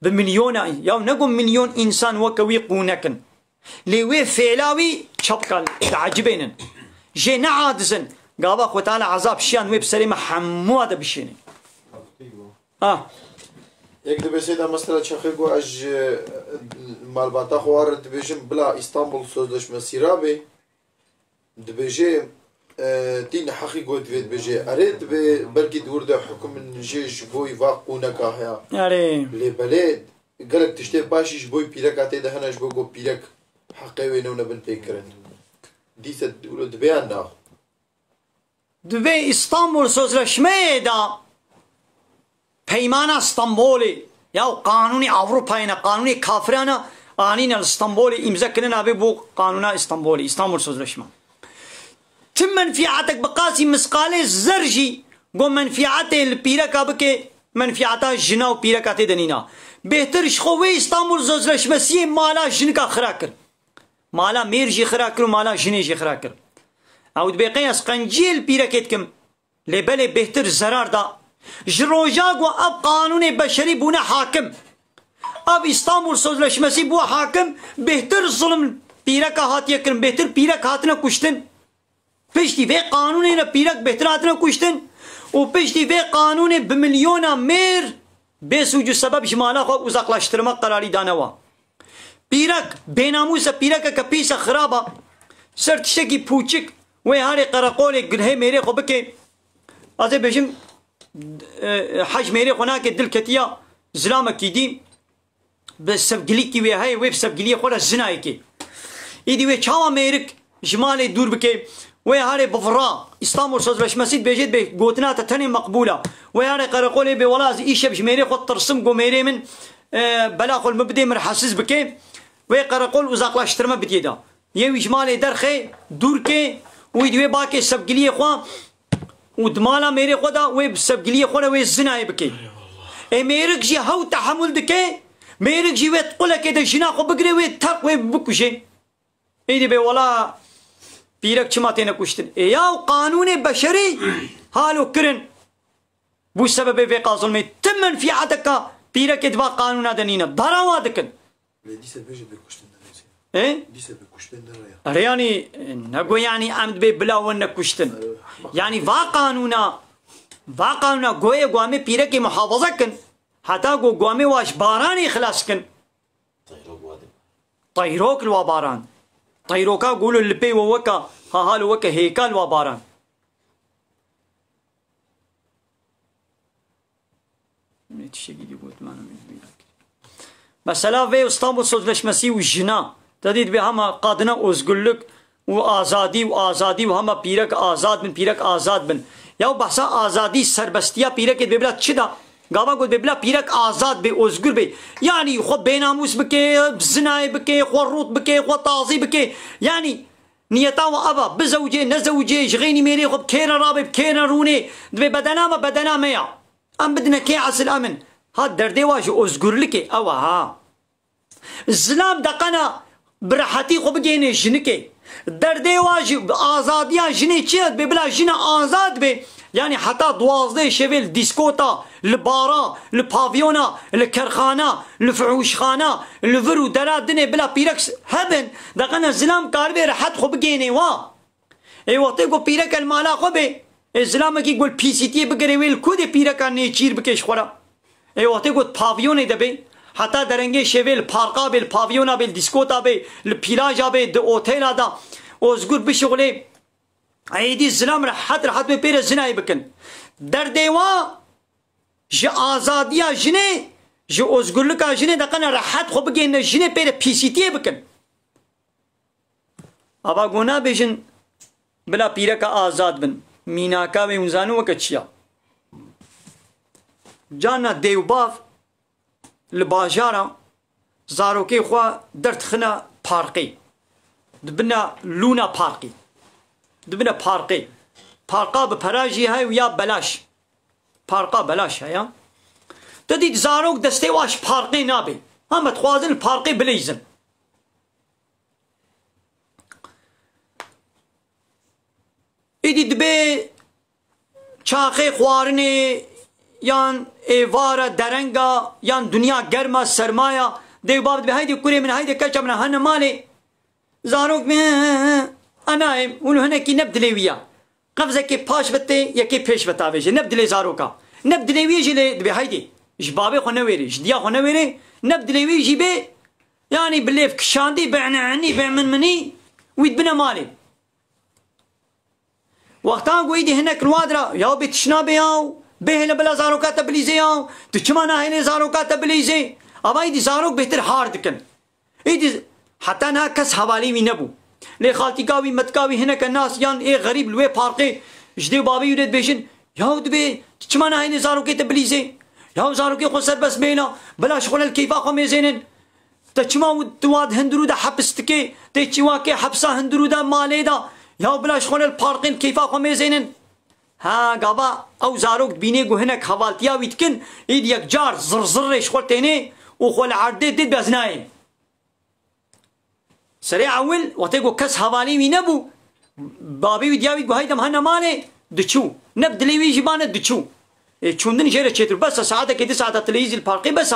بمليون يوم نقول مليون انسان وكوي قونكن لوي فعلاوي شبكه تعجبين جي نعادزن قابا خو تعالى عذاب شيان ويب سليمه حموده بشيني یک دبی سیدا مثلا چخی گو اج مالباتا خوار دبیجم بلا استانبول سözleşmesi رابی دبیجه تین حقی گو دبیجه اره دبی بلکی دور ده حکم نجیش بوی واقعونه که هیا آره لی بله گلک تشته باشیش بوی پیرک آتی ده هنش بو گو پیرک حقی وینو نبن پیکرن دیست دبیان نه Dve İstanbul Sözleşmesi da Peymana İstanbul'u ya kanuni Avrupa'yla kanuni kafirana anine İstanbul'u imza kılın abi bu kanuna İstanbul Sözleşmesi. Tüm menfiatek bakasi miskale zerji go menfiate pirek abi ki menfiata jina و pirek ate denina. Behter şkove İstanbul Sözleşmesi mala jinika khrakır. Mala merji khrakır mala jini khrakır. او دبیقی از قنجیل پیرکت کم لبل بهتر زرار دا جروجاگ و اب قانون بشری بونه حاکم اب استانبول سözleşmesi bu hakim بهتر ظلم پیرک هاتیه کرن بهتر پیرک هاتنه کشتن پشتی ve قانون پیرک بهتر هاتنه کشتن و پشتی ve قانون بملیونا میر بسوجو سبب جمالا خو uzaklaştırmak kararı daneva پیرک بیناموس پیرک کپیس خرابا سرتشکی پوچک و هاری قرقولی گله میری خو بکی از بچم حج میری خو ناک دل کتیا زلام کیدی به سبگلی کی و های و سبگلی خو را زنای کی ایدی و چاوا میرک جمال دور بکی و هاری بفرا استانبول Sözleşmesi بجد به گوتنات تنی مقبوله و هاری قرقولی به ولاز ایشب میری خو ترسم گو میری من بلا خو المبدی مرحسس بکی و قرقول uzaklaştırma بدیدا یه جمال درخه دور کی ويدوي باكي سبقليه خوا ودمالا ميري خدا وي بسبقليه خوا وي الزنا بكي اي ميرك جي هاو تحمل دكي ميرك جي وي تقولك كده جنا خو بقري وي تق وي بكوشي ايدي بي ولا بيرك چماتينا كشتن يا قانون بشري حالو كرن بو سبب في قاظلمي تمن في عدك بيرك دوا قانون دنينا ضراوا دكن لديست بيجي بكشتن ايه ديست بكشتن دريا يعني نقول يعني عمد بي بلا ونكشتن يعني واقعنا قوي قوامي بيرك محافظة كن حتى قوامي واش باراني خلاص كن طيروك الواباران طيروكا قولوا اللي بي ووكا هالو وكا هيكا الواباران mesela ve İstanbul Sözleşmesi و جنا تدید به همه قادنا özgürlük و آزادی و همه پیرک آزاد بن پیرک آزاد بن یا بحثا آزادی سربستیا پیرک ببلا چی دا گاوا گود ببلا پیرک آزاد به özgür به yani خو بیناموس بکه زنای بکه خو روت بکه خو تازی بکه yani نيتا و ابا بزوجه نزوجه جغيني ميري خو بكينا رابي بكينا روني دبي بدنا ميا ام بدنا كي عسل امن هاد دردي واجه özgürlük او ها الزلام دقنا براحتی خو بگینه جنکه در دیواج آزادیا جنی چیت ببلا جن آزاد به یعنی حتی 12 شویل دیسکوتا لبارا لپاویونا لکرخانه لفعوشخانه لورو درا دنه بلا پیرکس هبن دقنا زلام کاروی راحت خو بگینه وا ای وقتی گو پیرک المالا خو به زلام کی گل پی سی تی بگری ویل کود پیرک نیچیر بکش خورا ای وقتی گو پاویونه دبی حتی درنگه شویل پارکا بیل پاویونا بیل دیسکوتا بیل پیلاجا بیل ده اوتیلا دا özgür bir şغله ایدی زلام راحت به پیر زنای بکن در دیوا جه آزادیا جنه جه özgürlüka جنه دقنا راحت خو بگین جنه پیر پیسیتیه بکن ابا گونا بیشن بلا پیرکا آزاد بن میناکا به اونزانو وکچیا جانا دیوباف لباجارا زاروکی خوا درت خنا پارقی دبنا لونا پارقی دبنا پارقا بپراجی های و یا بلاش پارقا بلاش های تدید زاروک دسته واش پارقی نابی هم تخوازن پارقی بلیزن ایدی دبی چاقی خوارنی یان ایوارا درنگا یان دنیا گرما سرمایا دیو باب دبی هایدی کوری من هایدی کچا من هن مالی زاروک من انایم اونو هنکی نبدلیویا قفزه که پاش بته یکی پیش بتاویجه نبدلی زاروکا نبدلیویه جلی دبی هایدی جبابي خو نويري جديا خو نويري نبدلي ويجي بي يعني بالليف كشاندي بعنعني بعمن مني ويدبنا مالي وقتها قويدي هناك الوادرة ياو بيتشنا بياو بهلا بلا زاروكا تبليزي ياو تشمانا هنا زاروكا تبليزي أما يدي زاروك بهتر هاردكن يدي حتى أنا كس حوالي من نبو لي خالتي كاوي متكاوي هناك الناس يان إيه غريب لوي بارقي جدي بابي يريد بيشن ياو دبي تشمانا هنا زاروكا تبليزي ياو زاروكي خسر بس بينا بلا شغل الكيفا خو ميزينن تشما ودواد هندرودا حبستكي تشواكي حبسا هندرودا ماليدا ياو بلا شغل البارقين كيفا خو ميزينن ها قابا او زاروك بيني جو هناك حوالتيا ويتكن يد يك جار زرزر شغل تاني وخول عردي ديد بزناين سريع اول وتيجو كس حوالي وينبو بابي ودياوي جو هيدا مهنا مالي دچو نبدلي ويجي بانه دچو چوندن جيره چتر بس ساعه كده ساعه تليزي البارقي بس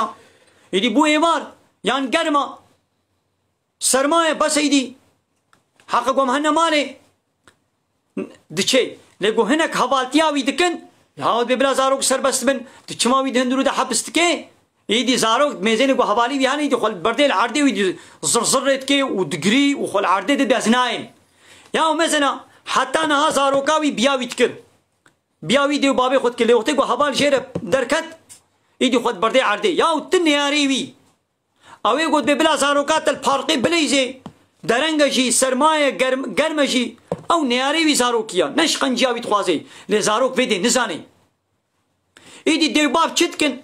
يدي بو ايمار يعني گرما سرمایه بس يدي حق جو مهنا مالي دچي لگو هناك حوالتيا ويدكن ياود بلا زاروك سربست بن تشما ويد هندرو ده حبستكي يدي زاروك ميزين جو حوالي يعني يدي خل برديل عردي ويدي زرزرتكي ودغري وخل عردي ده دزناين يا مثلا حتى انا زاروكاوي بياوي تكن بياوي دي بابي خد كلي وقت جو حوال جيره دركت يدي خد بردي عردي يا تنياري وي او يقول بلا زاروكات الفارقي بليزي درنگجي سرمایه گرمجي او نياري وي زاروكيا نش قنجاوي تخوازي لي زاروك فيدي نزاني يدي ديباب چتكن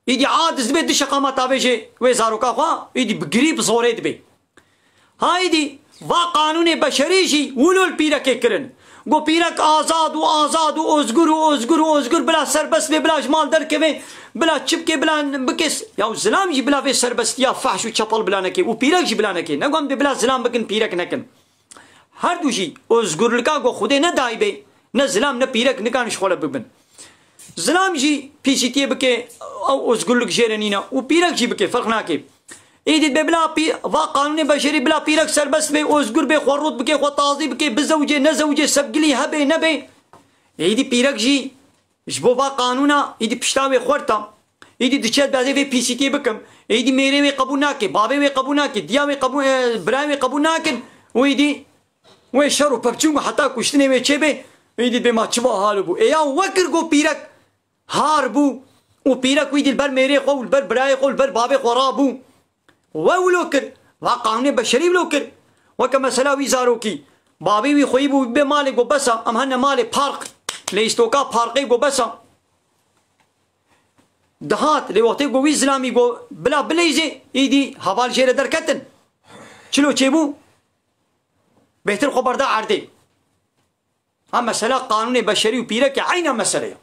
يدي عادز بي دش قامات ابيجي وي زاروكا خوا يدي بقريب زوريد بي هايدي وا قانون بشري جي ولو البيرك كرن گو پیرک آزاد و آزاد و ازگر و ازگر و ازگر بلا سربست بلا جمال درکوی بلا چپکی بلا بکس یا زلام جی بلا وی سربست یا فحش و چپل بلا نکی و پیرک جی بلا نکی نگم بلا زلام بکن پیرک نکن هر دو جی ازگرلکا گو خوده نه دای بی نه زلام نه پیرک نکانش خوله ببن زلام جی پیسیتی بکه او ازگرلک جیرنینا و پیرک جی بکه فرق ناکی ایدید بلا وا قانون بشری بلا پیرک سربست به ازگر به خورود بکه خو تازی بکه بزوجه نزوجه سبگلی هبه نبه ایدی پیرک جی جبو وا قانونا ایدی پشتاوی خورتا ایدی دچت بازی وی پی سی تی بکم ایدی میره وی قبول ناکه بابه وی قبول ناکه دیاوی قبول برای قبول ناکن و ایدی و شرو پبچونگ حتا کشتنه وی چه به ایدی به ما چوا حال بو ایا وکر گو پیرک هار بو و پیرک ویدی بر میره قول بر برای قول بر بابه خورا بو وولوكر وقانون بشري ولوكر وكما سلاوي زاروكي بابي وي خويبو بمالي جو بسا ام هن مالي بارق ليستوكا بارقي جو بسا دهات لي وقتي جو اسلامي جو بلا بليزي ايدي حوال شير دركتن چلو چيبو بهتر خبر ده عردي اما مساله قانون بشري وبيرك عين مساله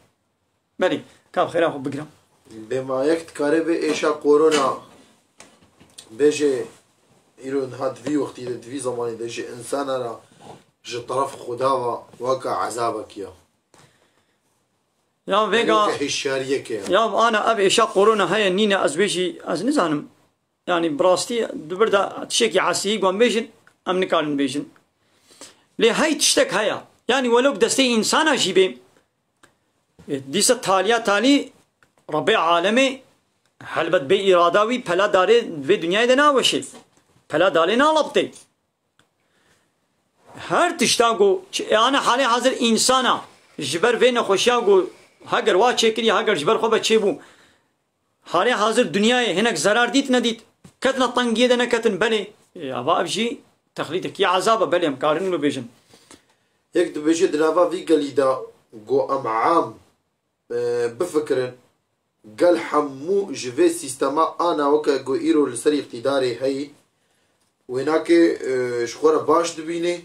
مالي كاب خير اخو بقرا بما يكت كاربي ايشا كورونا بيجي يرون هاد في وقتي في زماني بيجي انسان را جي طرف خداوا وكا عذابك يا فيجا هشاريك يا انا ابي اشا كورونا هاي نينا ازبيجي از نزانم يعني براستي دبردا تشيكي عسي قوم بيجن ام نكالن بيجن لي هاي تشتك هيا يعني ولو دستي انسان جيبي ديس تاليا تالي ربي عالمي حلبت بي إراداوي پلا داري في دنيا دنا وشي پلا داري نالبتي هر تشتاقو انا حالي حاضر انسانا جبر في نخوشياقو هاگر وا چكري هاگر جبر خوبه چيبو حالي حاضر دنيا هناك زرار ديت نديت كتنا طنقية دنا كتن بني ابا ابجي تخليتك يا عذاب بلي مكارن لو بيجن هيك بيجي دنافا في قليدا جو ام عام بفكرن قال حمو جفي سيستما انا وكا جو ايرو لسري اقتداري هي وهناك شخورة باش دبيني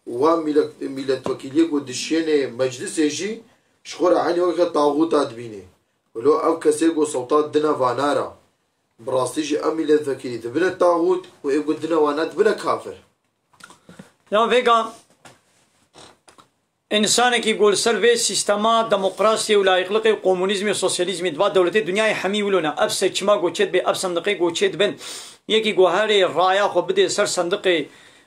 وميلت وكيليك ودشيني مجلس يجي شخورة عني وكا طاغوتا دبيني ولو او كسيرقو صوتات دنا فانارا براستيجي اميلت وكيلي دبنا الطاغوت ويقو دنا وانا دبنا كافر يا فيغا انسان کی گول سروي سيستما ديمقراطيه ولا يخلق كومونيزم سوسياليزم دوا دولتي دنيا حمي ولونا ابس چما گوچت به اب صندوقي گوچت بن يكي گوهري رايا خو بده سر صندوقي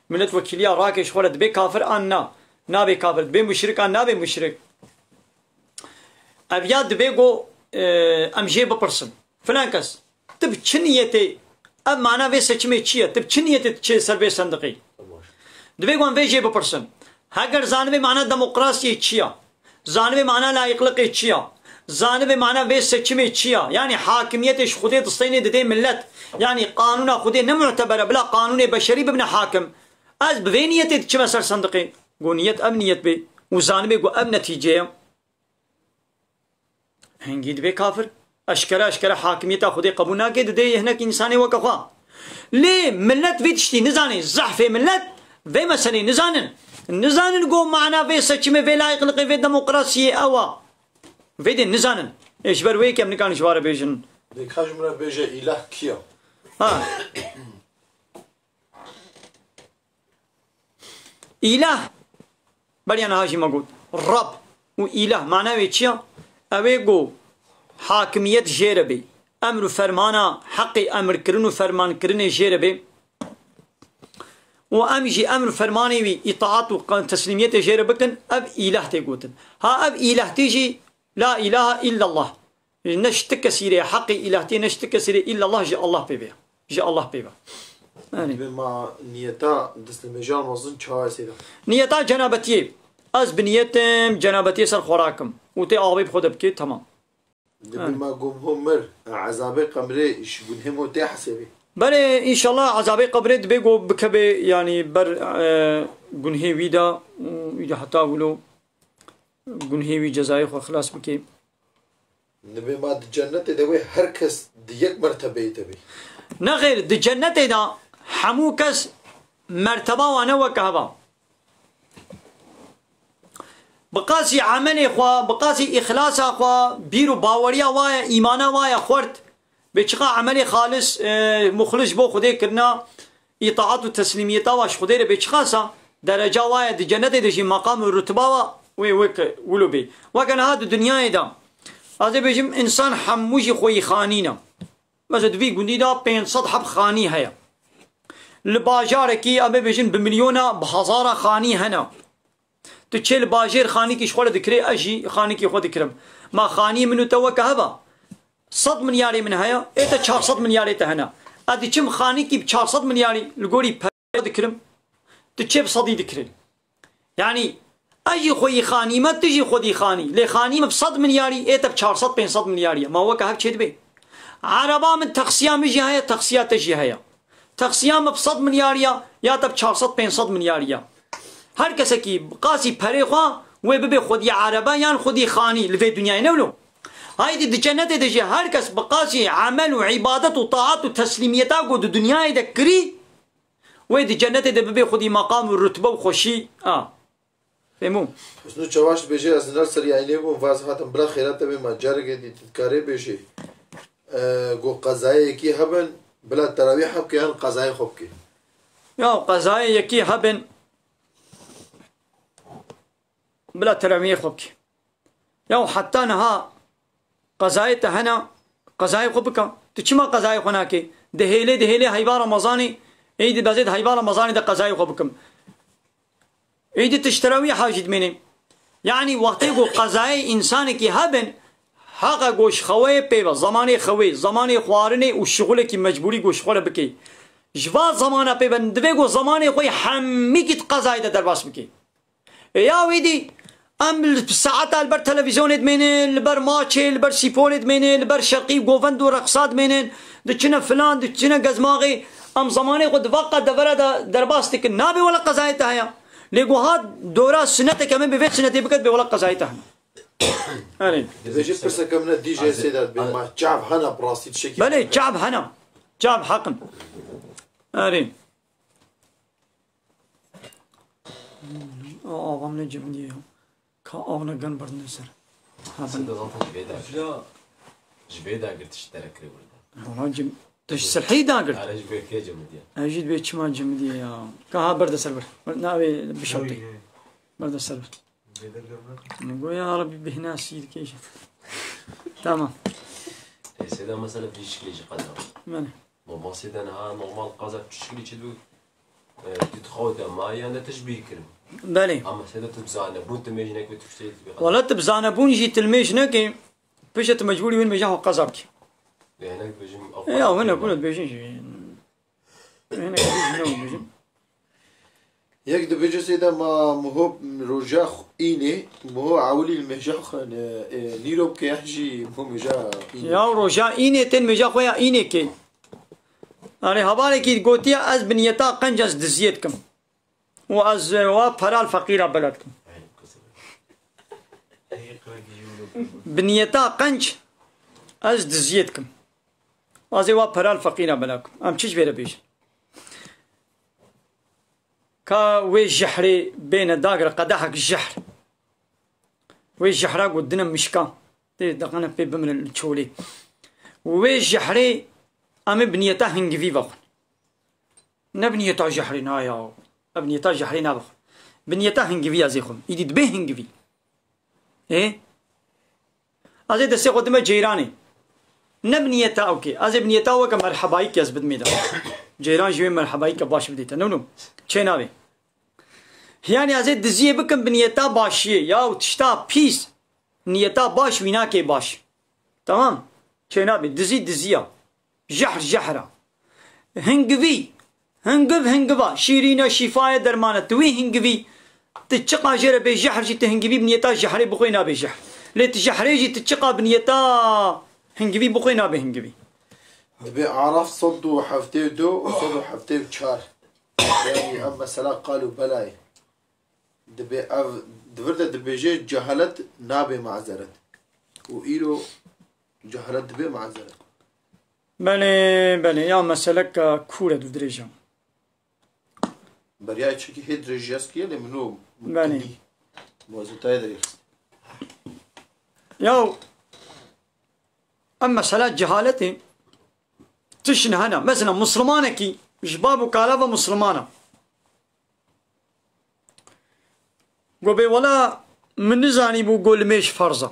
ملت وكيليا راكش خولد به كافر ان نا به كافر به مشرك ان نا به مشرك ابياد به گو امجي ببرسن فلان كس تب چنيتي اب معنا في سچمي چيه تب چنيتي چه سر به صندوقي دبي قوم في ببرسن هاگر زانبه معنا ديمقراطيه چيه زانبه معنا لايقلقي چيه زانبه معنا في سچمي چيه يعني حاكميتش خودي تصيني ددي ملت يعني قانون خودي نمعتبر بلا قانون بشري ببن حاكم از بفينيتي چه سر صندوقي قونيت امنيت به وزانبه قو ام نتيجه هنگی دبی کافر اشکره حاکمیت خودی قبول نکرد دی هنک انسانی وکخوا لی ملت ویدشتی نزانی ضعف ملت و مسئله نزانن گو معنا و سچمه و لایق لقی و دموکراسی اوا ویدی نزانن ايش بر وی کم نکانش واره بیشن دیکھاش مرا بیشه اله کیا ها اله بریان هاشی مگود رب و اله معنی چیه اوه گو حاکمیت جیره بی امر و فرمانا حق امر کرن و فرمان کرن جیره بی و امجی امر و فرمانی وی اطاعت و تسلیمیت جیره بکن اب اله تی گوتن ها اب اله تی جی لا اله الا الله نشتك سيري حق الهتي نشتك سيري الا الله جاء الله بيبه جاء الله بيبه يعني بما نيتا دست المجال مظن چای سيدا نيتا جنابتي از بنيتم جنابتي سر خوراكم وتي آبي بخود بكي تمام بما قوم هم مر عذاب قبري ايش بنهم وتي حسبي بله ان شاء الله عذاب قبري بيجو بكبي يعني بر جنهي ويدا ويدا حتى ولو جنهي وي جزائي خو خلاص بكي نبي ما الجنة دوي هركس ديك مرتبة تبي نغير دي جنة دا حموكس مرتبة وانا وكهبا بقاسي عملي خوا بقاسي إخلاص خوا بيرو باوريا وايا إيمانا وايا خورت بيشقا عملي خالص مخلص بو خدي كرنا إطاعات وتسليميتا واش خدي بيشقاسا درجة وايا دي جنة دي مقام الرتبة ويك ولو بي وكان هذا الدنيا دا هذا بيجم إنسان حموجي خوي خانينا مثلا دبي قندي دا 500 حب خاني هيا الباجاركي أبي بيجن بمليونة بهزارة خاني هنا تشيل باجير خاني كي شغله ذكري أجي خاني كي خود ذكرم ما خاني منو توك هبا 100 مليار من هيا إيتا 400 مليار إيتا هنا أدي كم خاني كي ب 400 مليار لقولي ذكرم تشيل صدي ذكري يعني أجي خوي خاني ما تجي خودي خاني لي خاني ب 100 ملياري إيتا ب 400 500 ملياري ما هو كهك شيء بي عربا من تقسيام يجي هيا تقسيات تجي هيا تقسيام ب 100 ملياريا يا تب 400 500 ملياريا هر کسی کی قاسی پری خوا و ببی خودی عربا یان خودی خانی لفی دنیای نولو هاي دي جنة دي هر کس بقاسی عمل و عبادت و طاعت و تسلیمیتا کو دو دنیای دکری و دي جنة دي ببی خودی مقام و رتبه و خوشی فهمو حسنو چواش بيجي از نر سري عيني بو واضحاتم بلا خيرات به مجارك دي تذكاري بيجي گو قضايا كي هبن بلا تراويح حب كيان قضايا خوب كي يا قضايا كي هبن بلا تراويح خوب كي يا حتى نها قضايا تهنا قضايا خوبك تشما قضايا هناك دهيلي هيبار رمضاني ايدي بزيد هيبار رمضاني ده قضايا خوبكم ايدي تشتراوي حاجد مني يعني وقتی گو قضای انسانی که هبن حقا گوش خوی پیبا زمانی خوی زمانی خوارنی و شغل کی مجبوری گوش خوره بکی جوا زمانه پیبا دوی گو زمانی خوی حمی کت قضای ده در باس بکی یا ویدی ام ساعت البر تلویزیون ادمینن لبر ماچ لبر سیپول ادمینن لبر شرقی گووند و رقصات مینن دچنا فلان دچنا گزماغی ام زمانی خود وقت دورا در باس تک نابی ولا قضای تهیا لقوا هاد دورة سنة كمان بفيت سنة بكت بولا قزايتها. أرين. إذا جيت بس كمنا دي جي سيدات بما شعب هنا براسي تشكي. بلي شعب هنا شعب حقن. أرين. عمنا جبنيه كأغنى جن برنسر. جبيدا قلت اشترك ريولدا. والله جم تشسرحي داقر. على جبيك يا جمديا. أجد بيت شما جمدية يا كها برد سربر. ناوي بشرطي. برد سربر. نقول يا ربي بهنا سيد كيش. تمام. سيدا مثلا في شكل قدر. من؟ ما سيدا أنا نورمال قازك شكل كده تتخوض ما يعني تشبيه كرم. بلي. أما سيدا تبزانة بون تميجنك بتشتري. ولا تبزانة بون جي تلميجنك بيجت مجبوري وين بيجاه قذبك هناك بيجي يا هنا كنت بيجي هنا كنت بيجي یک دبیجه سیدا ما مهو روجا اینه مهو عولی المهجا خن نیروب که هجی مهو مهجا يا رجاء إني تن مجا خويا إني كي أنا هبالي كي قوتيا أز بنيتا قنجز دزيتكم وأز وفرال فقيرة بلدكم بنيتا قنج أز دزيتكم أز وفرال فقيرة بلدكم أم تشج بيرا بيش كا وي جحري بين داقر قداحك الجحر وي جحرا قدنا مشكا دقنا في بمن الشولي وي جحري أم بنيتا هنجفي بخن نبنيتا جحري نايا بنيتا جحري نابخ بنيتا هنجفي أزيخم يدي دبي هنجفي إيه أزي دسي قدمة جيراني نبنيتا أوكي أزي بنيتا وك مرحبايك يزبد ميدا جيران جوي مرحبايك باش بديتا نو چيناوي يعني أزي دزيه بكم بنيتا باشيه يا وتشتا بيس نيتا باش ويناكي باش تمام چيناوي دزي دزيا جحر جحرة هنجفي هنجفا شيرينا شفاية درمانة توي هنجفي تتشقى جرى بجحر جي تهنجفي بنيتا جحري بخوينا بجحر لتجحري جي تتشقى بنيتا هنجفي بخوينا بهنجفي دبي عرف صدوا حفتي دو وصدوا حفتي بشار يعني أما سلا قالوا بلاي دبي دبرت دبيجي جهلت نابي معذرت وإيلو جهلت دبي معذرت بله يا مسلك كورة دو دريجة برياي تشكي هيد دريجياسكي اللي منو بله موزوتاي دريخ يا أما مسألة جهالتي تشن هنا مثلا مسلمانة كي جباب وكالافة مسلمانة قوبي ولا من نزاني بو قول ميش فرزة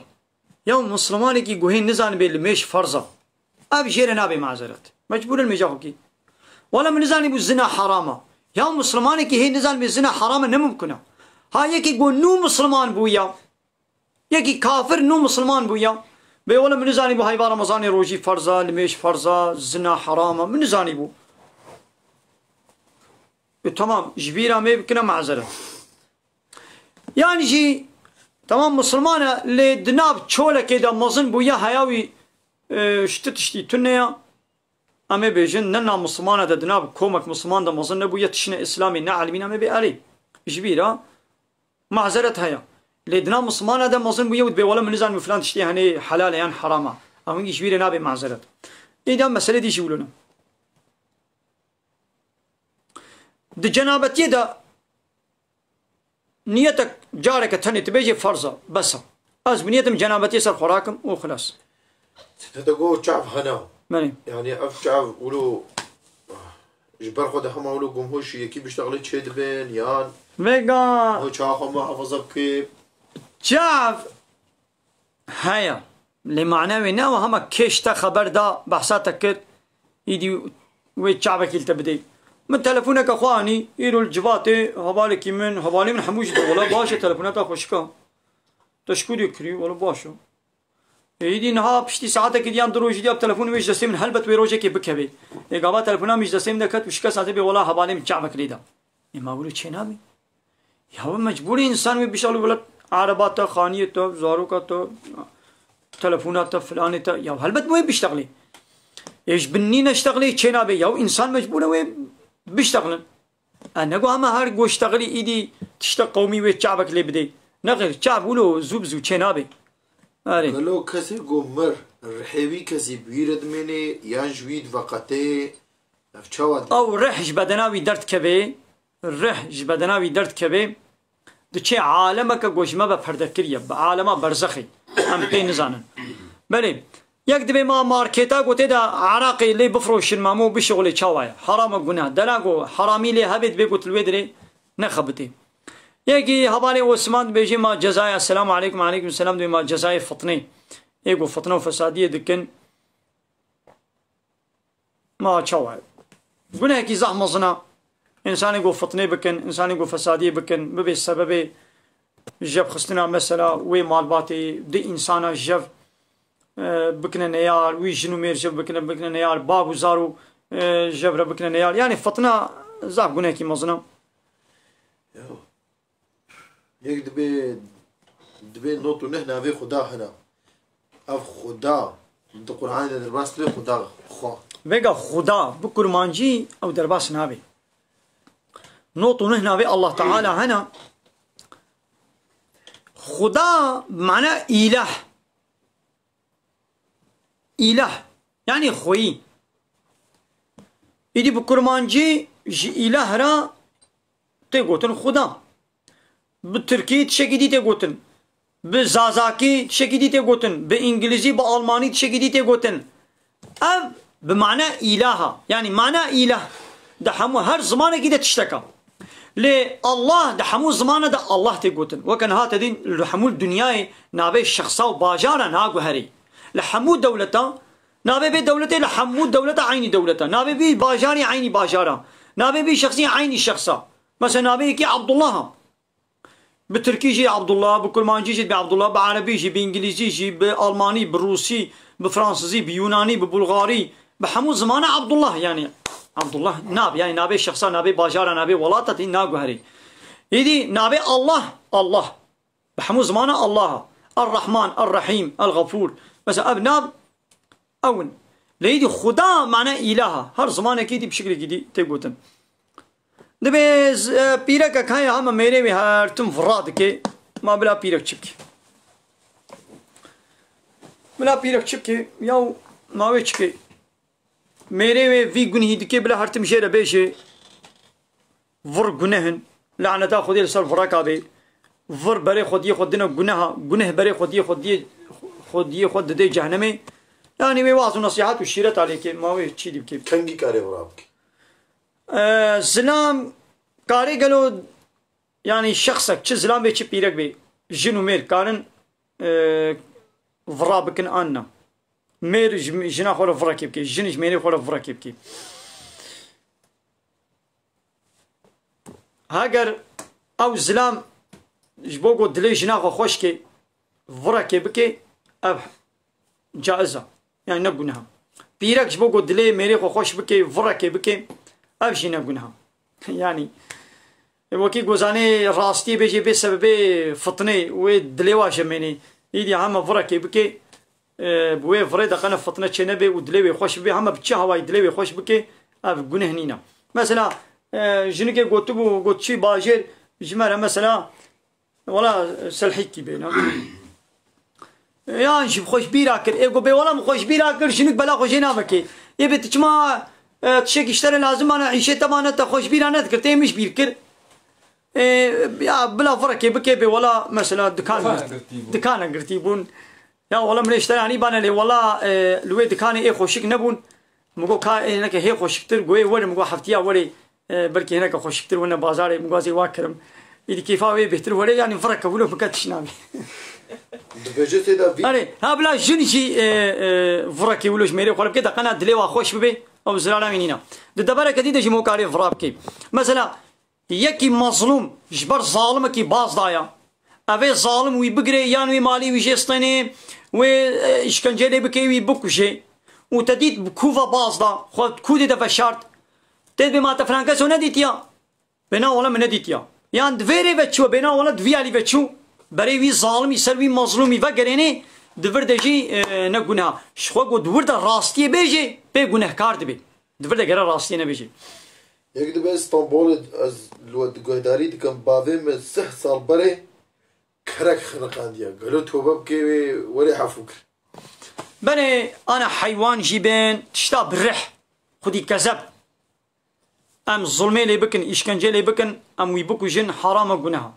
يوم مسلمانة كي قوهين نزاني بي لميش فرزة أبي جيري نابي معذرت مجبور المجاهو كي ولا من نزاني بو الزنا حرامة يوم مسلمانة كي هي نزاني بي الزنا حرامة نممكنة ها يكي قول نو مسلمان بويا يكي كافر نو مسلمان بويا بي ولا من نزاني بو هاي بارا مزاني روجي فرزة لميش فرزة زنا حرامة من نزاني بو تمام جبيرة ما يمكنها معذرة يعني جي تمام مسلمانة اللي دناب تشولة كده مظن بويا هياوي شتتشتي تنيا أما بيجن ننا مسلمانة دا دناب كومك مسلمان دا مظن بويا تشنا إسلامي نعلمين أما بيالي جبيرة معذرة هيا اللي دناب مسلمانة دا مظن بويا ودبي ولا من نزان فلان تشتي هني حلالة يعني حرامة أما جبيرة نابي معذرة إذا مسألة دي شولنا د جنابتي دا نيتك جارك تاني تبيجي فرضة بس از بنيتم جنابتي سر خوراكم وخلاص تتقو شعب هنا ماني يعني اف شعب ولو جبر خود هم ولو جمهوش يكي بيشتغل تشيد بين يان ميغا هو شاخو ما حفظ بكيب شاف هيا اللي معناه ناو هما كيشتا خبر دا بحثاتك يدي وي شعبك يلتبدي من تلفونك اخواني يرو الجباتي هبالك من هبالي من حموش ولا باشا تلفونات خوشكا تشكر يكري ولا باشا يدي نها بشتي ساعتك ديان دروج دي اب تلفون مش دسم من هلبت ويروجك بكبي ايغابا تلفونا مش دسم دكت وشكا ساعتي بي ولا هبالي من شعبك ليدا ما اقولوا تشينامي يا هو مجبور انسان بيشغل ولا عربات خانيه تو زاروكا تو تلفونات فلانه يا هلبت مو بيشتغلي ايش بنينا اشتغلي تشينابي يا انسان مجبور وين بيشتغلن انا قو اما هار قو اشتغلي ايدي تشتغل قومي ويت شعبك اللي بدي نغير شعب ولو زوبز وشنابي قالو كسي قو مر الرحيبي كسي بيرد مني يان جويد وقتي افشواد او رحج بدناوي درد كبي الرحج بدناوي درد كبي دچي عالمك قوش ما بفردكريا بعالمه برزخي ام بين زانن بلي يكدبي ما ماركتا قوتي دا عراقي اللي بفروشن مامو بشغلي چاوايا حرام قناه دلاغو حرامي لي هبت بيقوت الويدري نخبتي يجي هبالي وسمان بيجي ما جزايا السلام عليكم وعليكم السلام دي ما جزايا فطني يقول فطنه وفسادية دكن ما چاوايا قلنا هيكي زحمة زنا انسان يقول فطني بكن انسان يقول فسادية بكن ببي السببي جب خستنا مثلا وي مالباتي دي انسانا جب بكنا نيار ويجنو ميرجب بكنا نيار بابو زارو جبرة بكنا نيار يعني فطنا زعب قناكي مظلم يك دبي نوتو نحنا في خدا هنا اف خدا د قرآن درباس به خدا خو بيقى خدا بكرمانجي او درباس نابي نوتو نحنا في الله تعالى هنا خدا معناه إله إله يعني خوي إدي بكرمانجي جي إله را تيقوتن خدا بالتركي تشكيدي تيقوتن بزازاكي تشكيدي تيقوتن بإنجليزي بألماني تشكيدي تيقوتن أب بمعنى إله يعني معنى إله ده حمو هر زمانه كده تشتكى لي الله ده حمو زمانه ده الله تيقوتن وكان هات دين لحمو الدنيا نابي الشخصا وباجارا ناقو هري لحمو دولتا نابي بي دولته لحمو دولتا عيني دولتا نابي بي باجاري عيني باجارا نابي بي شخصي عيني شخصا مثلا نابي كي عبد الله بتركي جي عبد الله بكرمانجي جي بعبد الله بعربي جي بانجليزي جي بالماني بالروسي بفرنسي بيوناني ببلغاري بحمو زمانه عبد الله يعني عبد الله ناب يعني نابي شخصا نابي باجارا نابي ولاطة ناقو هري يدي نابي الله الله بحمو زمانه الله الرحمن الرحيم الغفور بس اب ناب اون ليدي خدا معناه اله هر زمانه كيدي بشكل كيدي تيقوتن دبي بيرك كاي هم ميري وي هر تم فراد كي ما بلا بيرك چبكي بلا بيرك چبكي ياو ما وي چكي ميري وي في گنهي دكي بلا هر تم جيره بيجي ور گنهن لعنتا خدي سر فرقا بي ور بري خدي خدنا گنه بري خدي خد دي جهنمي يعني وي واعظ نصيحات وشيرت عليك ما وي چي دي بكي كنگي كاري ورابك زلام کاری گلو يعني شخصك چه زلام بي چه بيرك بي جنو مير كارن فرا بكن آنا مير جنا خور فرا كيبكي جنش ميري خور فرا كيبكي هاگر او زلام جبوغو دلي جنا خو خوش كي فرا كيبكي اب جائزة يعني نقنها بيرك جبوغو دلي ميري خو خوش بكي فرا كيبكي اب جنا نقنها يعني وكي گوزاني راستي بيجي بسبب فطني ودليوا جميني يدي هم فركي بكي بوي فريد قنا فطنه چنبي ودليوي خوش بي هم بچا هواي دليوي خوش بكي اف گنه هنينا مثلا جنكي گوتبو گوتشي باجر جمره مثلا ولا سلحيكي بينا يعني شي خوش بيراكر ايغو بي ولا خوش بيراكر شنك بلا خوشينا بكي يبت تشما تشيك اشتري لازم انا عيشه تمانه تخوش بيرانه كرتي مش بيركر بلا فرق بكي ولا مثلا دكان قرتيبون يا والله من اشتري يعني بانا لي والله لوي دكان اي خوشك نبون مگو كا هناك هي خوشكتر گوي ور مگو حفتيا وري بلكي هناك خوشكتر ونا بازار مگو زي واكرم يدي كيفاوي بهتر وري يعني فرق ولو فكتش نامي دبجت دا في اري ها بلا جنشي فرق ولوش ميري خرب كده قناه دليوا خوش ببي او زرالا منينا دبره كديده جي موكاري فرابكي مثلا يكي مظلوم جبر ظالم كي باز دايا افي ظالم وي بقري يان وي مالي وي جستني وي اشكنجلي بكي وي بكوشي وتديت بكوفا باز دا خد كودي دا فشارت تد بما تفرانكا سو نديتيا بنا ولا من نديتيا يان دفيري بچو بنا ولا دفيالي بچو بري وي ظالم يسوي مظلوم يفقريني دفردجي نگونه شخو گو دورد راستي بيجي بي گنهكار دبي دورد غير راستي نبيجي يك دبي اسطنبول از لود گهداري دكم باوي من 6 سال بري كرك خنقانديا قالوا توبه بكي ولي حفوك بني انا حيوان جيبين تشتا بالرح خدي كذب ام ظلمي لي بكن اشكنجه لي بكن ام وي بكو جن حرام گناه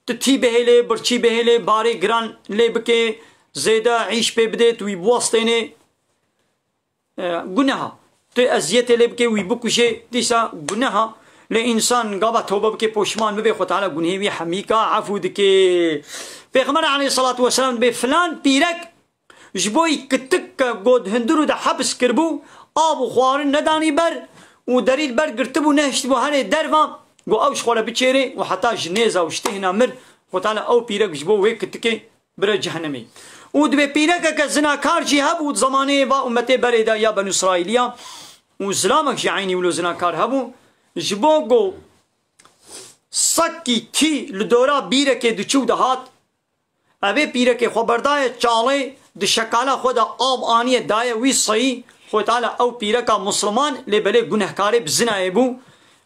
تتي بهلي برچي بهلي باري گران لي بكي زيدا عيش ببديت وي بواسطيني گناه تي ازيت لي بكي وي بكو شي ديسا گناه لانسان قابا توبه بكي پوشمان بي خو تعالى گنهي وي حميكا عفو دكي پیغمبر عليه الصلاه والسلام بي فلان بيرك جبوي كتك قود هندرو ده حبس كربو ابو خوارن نداني بر ودريل بر قرتبو نهشتبو هاني درفا قو اوش خولا بچيري وحتى جنيزه واشتهنا مر خو تعالى او بيرك جبو وي كتكي برا جهنمي ودبي بينك كزنا كارجي هبو زمانه با امتي بريدا يا بنو اسرائيليا وزلامك جعيني ولو زنا كار هبو جبوغو سكي تي لدورا بيرك دچو دهات ابي بيرك خبردايه چاله د شکاله خود آب آنیه دایه وی صحیح خود تعالی او پیرکا مسلمان لبله گناهکاری بزنای بو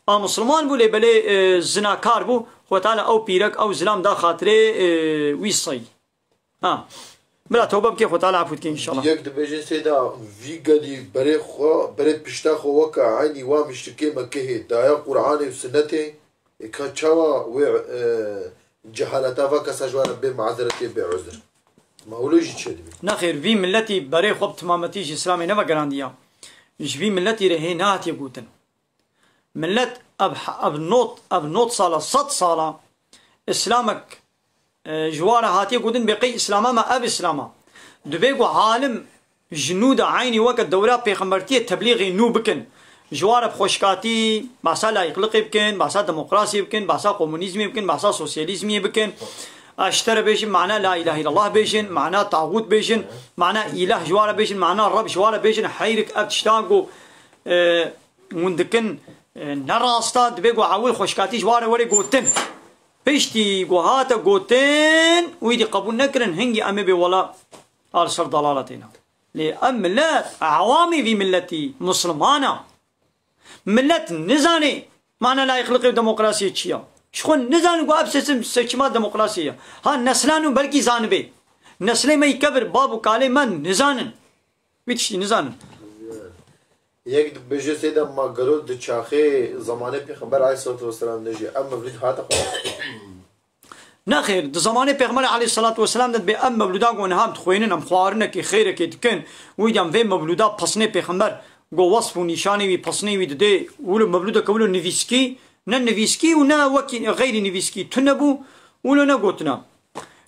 مسلمان بو لبله زناکار بو خود تعالی او پیرک او ظلم دا خاطره وی صحیح بلا توبه بکی خود تعالی عفوت کی انشاءالله یک دبیجن سیدا وی گلی بره خو بره پشتا خو وکا عینی وا مشتکی مکه دایا قرآن و سنته که چوا و جهالتا و کسجوار به معذرتی به عذر مولوجي تشدي نخير في ملتي بري خب تمامتيش اسلامي نما جرانديا ايش في ملتي رهينات يقولن ملت اب نوت صاله صد صاله اسلامك جواره هاتي يقولن بقي اسلاما ما اب اسلاما دبيغو عالم جنود عيني وقت دوره بيغمبرتيه تبليغي نو بكن جواره بخوشكاتي باسا لا يقلق بكن باسا ديمقراطي بكن باسا كومونيزم بكن باسا سوسياليزم بكن اشترى بيشن معناه لا اله الا الله بيشن معناه طاغوت بيشن معناه اله جواره بيشن معناه الرب جواره بيشن حيرك ابتشتاقو وندكن نراستا دبيغو عول خوشكاتي جواره وري قوتن بيشتي قوهاتا قوتن ويدي قبول نكرن هنجي امي بي ولا ارسل ضلالتنا لأم ملات عوامي في ملتي مسلمانا ملت نزاني معناه لا يخلق ديمقراطيه تشيا شخون نزانو ابسسم سچما ديمقراطيه ها نسلانو بلكي زانبي نسل ما يكبر بابو قالي من نزانن بيتشي نزانن یک بجه سیدا ما گرو د چاخه زمانه پیغمبر علیه الصلاه والسلام نجي ام مولود هاتا نخير د زمانه پیغمبر علیه الصلاه والسلام د به ام مولودا گونهم خوینن ام خوارنه کی خیره کی دکن ویدم و مولودا پسنه پیغمبر گو وصف و نشانی وی پسنه وی ده ول مولودا کولو نویسکی نه نویسکی و نه وکی غیر نویسکی تنبو ولو نه گوتنا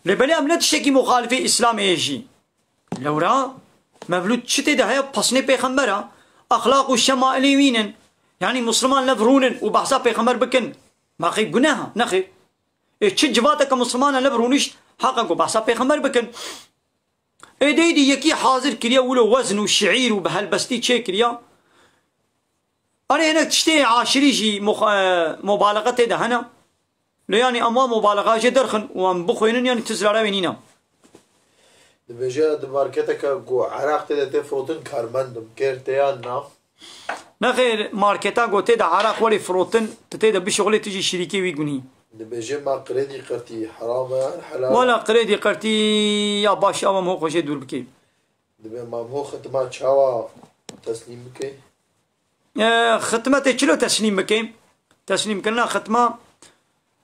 لبلی ام نتشکی مخالف اسلام ایجی لورا مولود چته ده هي پسنه پیغمبره اخلاق و شمائلی وینن يعني مسلمان لبرونن و بحثا پیغمبر بکن ما خي گناه نخي چه جواته که مسلمان لبرونش حقا کو بحثا پیغمبر بکن ایدی یکی حاضر کریا ولو وزن و شعیر و بهالبستی چه کریا اره هناك تشتي عاشري جي مبالغه ده هنا يعني اما مبالغه جي درخن وام بخوينن يعني تزراره وينينا بجا د مارکتک گو عراق ته فروتن کارمندم کرتیان نا نخير ماركتا قوتي دا عراق ولي فروتن تتيدا بشغلي تجي شريكي ويقوني بجا ما قريدي قرتي حرام حلال ولا قريدي قرتي يا باش اوام هو خوشي دور بكي دبي ما هو ختمات شاوا تسليم بكي ختمة تشلو تسليم بكي تسليم كنا ختمة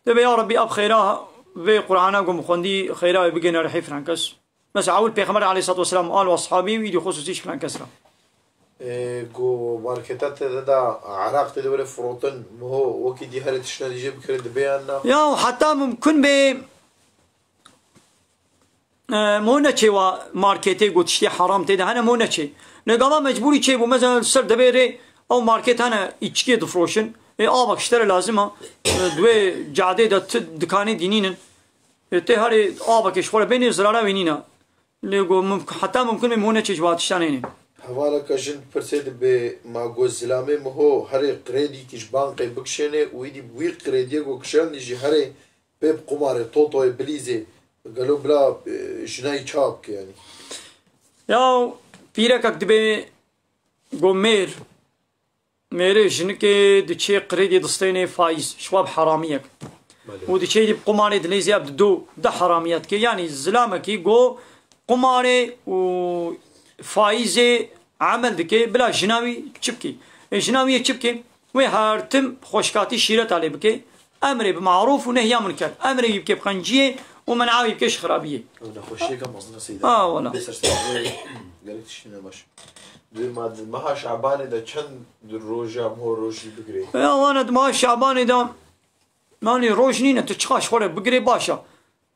دبي يا ربي اب خيرها في قرآن قوم خندي خيرها بقينا رحي فرانكس بس عاول بيغمبر عليه الصلاة والسلام قال واصحابي ويدي خصوصي فرانكس جو ماركتات دا عراق تدور فروتن هو وكي دي هرت شنو يجيب كرد بيانا يا وحتى ممكن ب مو نچوا ماركتي گوتشتي حرام تيدا هنا مو نچي نگاما مجبوري چي بو مثلا سر دبيري او ماركت هنا içki دفروشن ابك اشتري لازمه دوي جاده دا دكاني دينين تي هاري ابك شوره بين زراره وينينا لگو حتى ممكن مو نچي جواتشتانين حوالا کجن پرسید به ما گوزلامه مهو هر قریدی کش بانقی بکشنه ویدی بوی قریدی گو کشن نجی هر بب قماره توتوی بلیزه قالوا بلا جناي چاپ يعني يا بيرك اكتبه گو مير جنكي دشي قريدي دستيني فايز شواب حراميك ودشي دي قماره دليزي ابدو ده حراميات كي يعني زلامك جو قماره و فايزه عمل دكي بلا جناوي تشبكي جناوي تشبكي وهارتم خوشكاتي شيرت عليه بكي امر بمعروف ونهي عن منكر امر يبكي بقنجيه ومنعه يبكي خرابيه انا خوشي كم اظن سيدي والله قالت شنو باش ما شعبان ده چند روجا مو روجي بگري يا وانا ما شعبان ده ماني روجنينه تشخاش خوره بگري باشا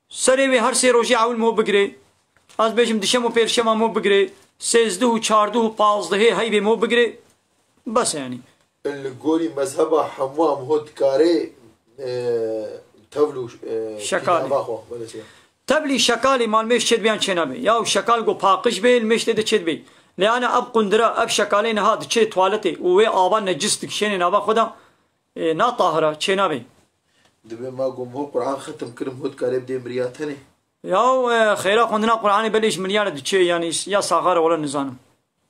سري هر سي روجي اول مو بگري از بيجم دشم و پرشم مو بگري 13 و 14 و 15 هي به مو بگري بس يعني الجوري مذهبه حمام هود كاري تولو شكالي تبلي شكالي مال مش شد بيان شنابي يا شكال جو باقش بي المش تد شد بي لأن أب قندرة أب شكالين هاد شيء توالتي ووي آبان نجستك شيني نابا خدا نا طاهرة شنابي دبي ما قوم هو قرآن ختم كلم هود كارب دي مريات هني يا خيرا قندنا قرآن بليش مليار دشي يعني يا صغار ولا نزانم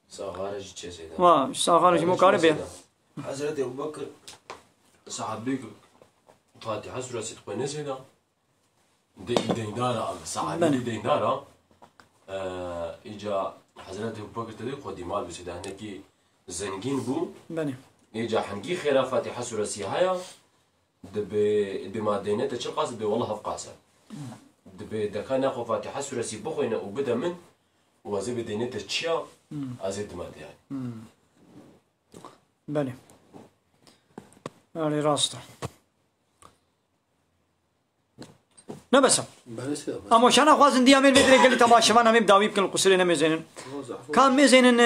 صغار جتشي سيدا وا صغار جمو كاربيا حضرت أبو بكر صحابيك فاتحة سورة ستقوين سيدا دينارا صحابي دينارا إجا حضرت أبو بكر تدي خودي مال بسيدا هنكي زنجين بو بني إجا حنكي خيرا فاتحة سورة سيهايا دبي ما دينته شو قاس دبي والله فقاسه دبي دكان أخو فاتحة سورة سي بخوينا وبدا من وزي بدينته تشيا أزيد ما يعني بني علي راسته نبسم اما شانا خوازن دي امين بدري قال لي تماشى ما نمي بداوي يمكن القصرين مزينن كان مزينن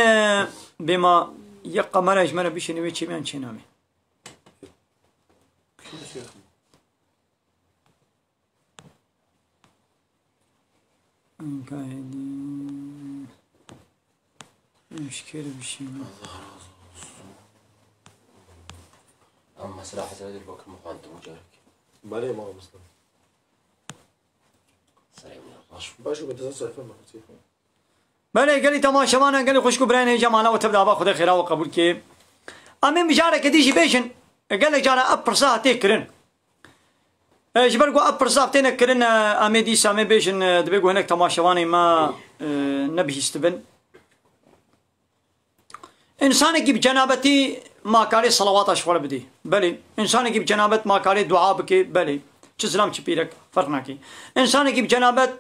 بما يقى مناج منا بيش نوي شي مان شنامي مشكلة بشي أما سلاح زاد البكر مخوان تمجارك مالي ما هو مسلم باشو بتتصل فما كثير بله قال لي تماشى ما قال لي خوشكو براين هي جماعه وتبدا با خذ خيرا وقبول كي امين بجاره كديشي بيشن قال لي جاره ابرصا تكرن جبرقو ابرصا تنكرن اميدي سامي بيشن دبيقو هناك تماشى ما نبي يستبن انسان يجيب جنابتي ما كاري صلوات اشوار بدي بلي انسان يجيب جنابت ما كاري دعاء بكي بلي چزلام چپیرک فرق ناکی انسان يجيب جنابت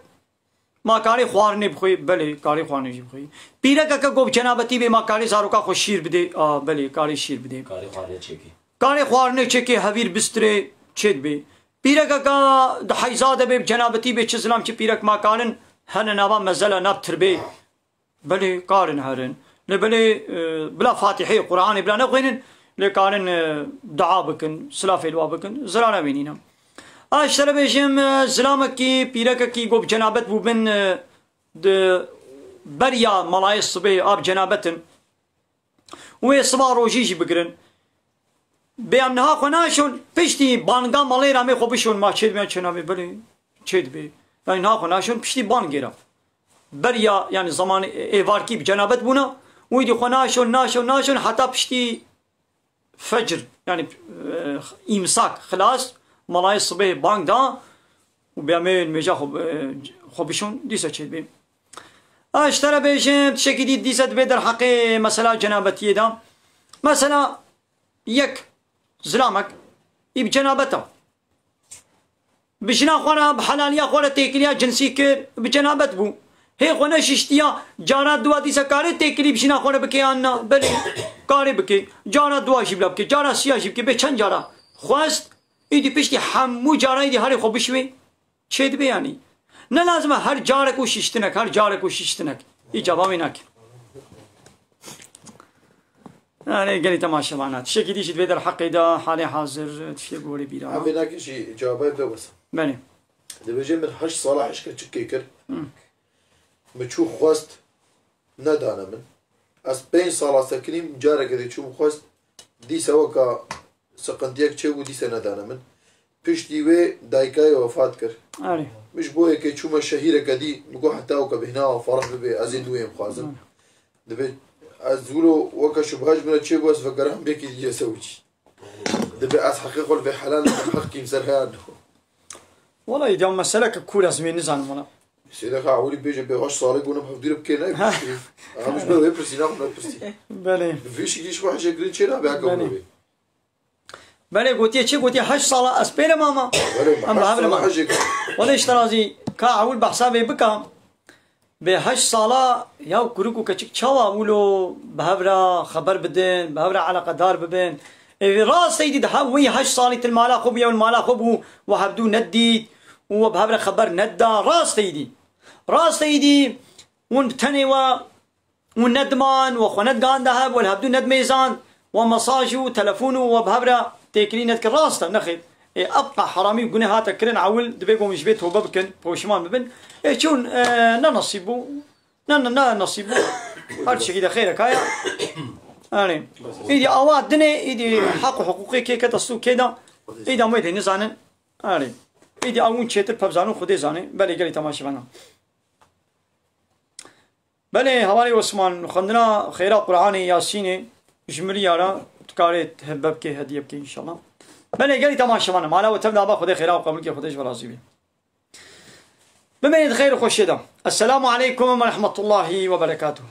ما كاري خوارني بخوي بلي كاري خوارني بخوي پیرک کا گوب جنابتي به ما كاري زارو کا خو شیر بده بلي كاري شیر بده كاري خوارني چکی كاري خوارني چکی حویر بستره چد به پیرک کا د حیزاده به جنابتي به چزلام چ پیرک ما کارن هن نوا مزله نبتر به بلي كارن هرن لبلي بلا فاتحه قران بلا نقين لكارن دعاء بكن سلاف الوا بكن زرانا بينينا اشترى بيشم زلامك كي بيرك كي قوب جنابت بوبن د بريا ملاي الصبي اب جنابتن وي صبا روجيج بقرن بيامنها خناشون بشتي بانغا مالي رامي خوبشون ما چيد ما چنابي بلي چيد بي يعني نا خناشون بشتي بانغيرا بريا يعني زمان ايواركي بجنابت بونا ويدي خناشون ناشون حتى بشتي فجر يعني امساك خلاص ملاي الصبح بانك دا وبيعمل ميجا خوبشون ديسا چيد بي اشترى بيشم تشكي دي ديسا بدر حقي مثلا جنابتي دا مثلا يك زلامك يب جنابته بجنا خونا بحلاليا خونا تيكليا جنسي كر بجنابت بو هي خونا ششتيا جانا دوا ديسا كاري تيكلي بجنا خونا بكي آنا بلي كاري بكي جانا دوا جيب لبكي جانا سيا جيب كي بچن جارا خواست ایدی پشتی همو جارایی دی هری خوب بشوی چه دی بیانی نه لازمه هر جارکو شیشتنک هر جارکو شیشتنک ای جوابی نکن نه گلی تماشا معنات شکی دیشید بدر حقی دا حالی حاضر تشتی گوری بیرا عم بيناك شيء جوابي بده بس بله دبيجي من حش صلاح ايش كتشكيكر متشو خواست ندانا من اس بين صلاة سكريم جارك دي تشو خواست دي سواكا سقنديك چه ودي سنه دانا من پشتي وي دايكاي وفات كر آره مش بويه كي چوما شهيره كدي مگو حتى وك بهنا وفرح بي ازيد ويم خازم دبي ازولو وك شبهاج من چه بس فقرهم بك دي يسوي دبي اس حقيقه في حلال حقي مسرها والله يدي مسألة كول ازمين نزان ولا سيدا خاولي بيجي بهاش صارق وانا بحضر بكينا مش بلو يبرسي ناخد نبرسي بله فيش يجيش واحد يقرين شيء لا بيعكم بله قوتي چه قوتي حج صلاة اسبير ماما ولا اشترازي كاعول بحسابي بكا بحج صلاة ياو كروكو كچك چاوا اولو بهبرا خبر بدن بهبرا علاقة دار ببن راس سيدي ده وي حج صلاة المالا خوب يا المالا خوب وهبدو ندي وبهبرا خبر ندا راس سيدي ونتني وندمان وخند قان ذهب والهبدو ند ميزان ومساج وتلفون وبهبرا تكلينت كراسته نخيب ابقى حرامي وقناه هاتا كرن عول دبيقو مش بيت هو ببكن بوشمان ببن شون نا نصيبو نا نصيبو هذا الشيء كده خيرك هاي يعني إذا أواد دني إذا حق حقوقي كي كتصو كده إذا ما يدني زانن يعني إذا أون شيتر ببزانو خدي زاني بلي قالي تماشي بنا بلي هواري عثمان خندنا خيرا قرآني ياسيني جملي على تكارت هببك هدية بك إن شاء الله بلي قالي تماشي بنا مالا وتبدا با خدي خيرا وقبل كي خديش برازي بي بمن خير خوش ده السلام عليكم ورحمة الله وبركاته.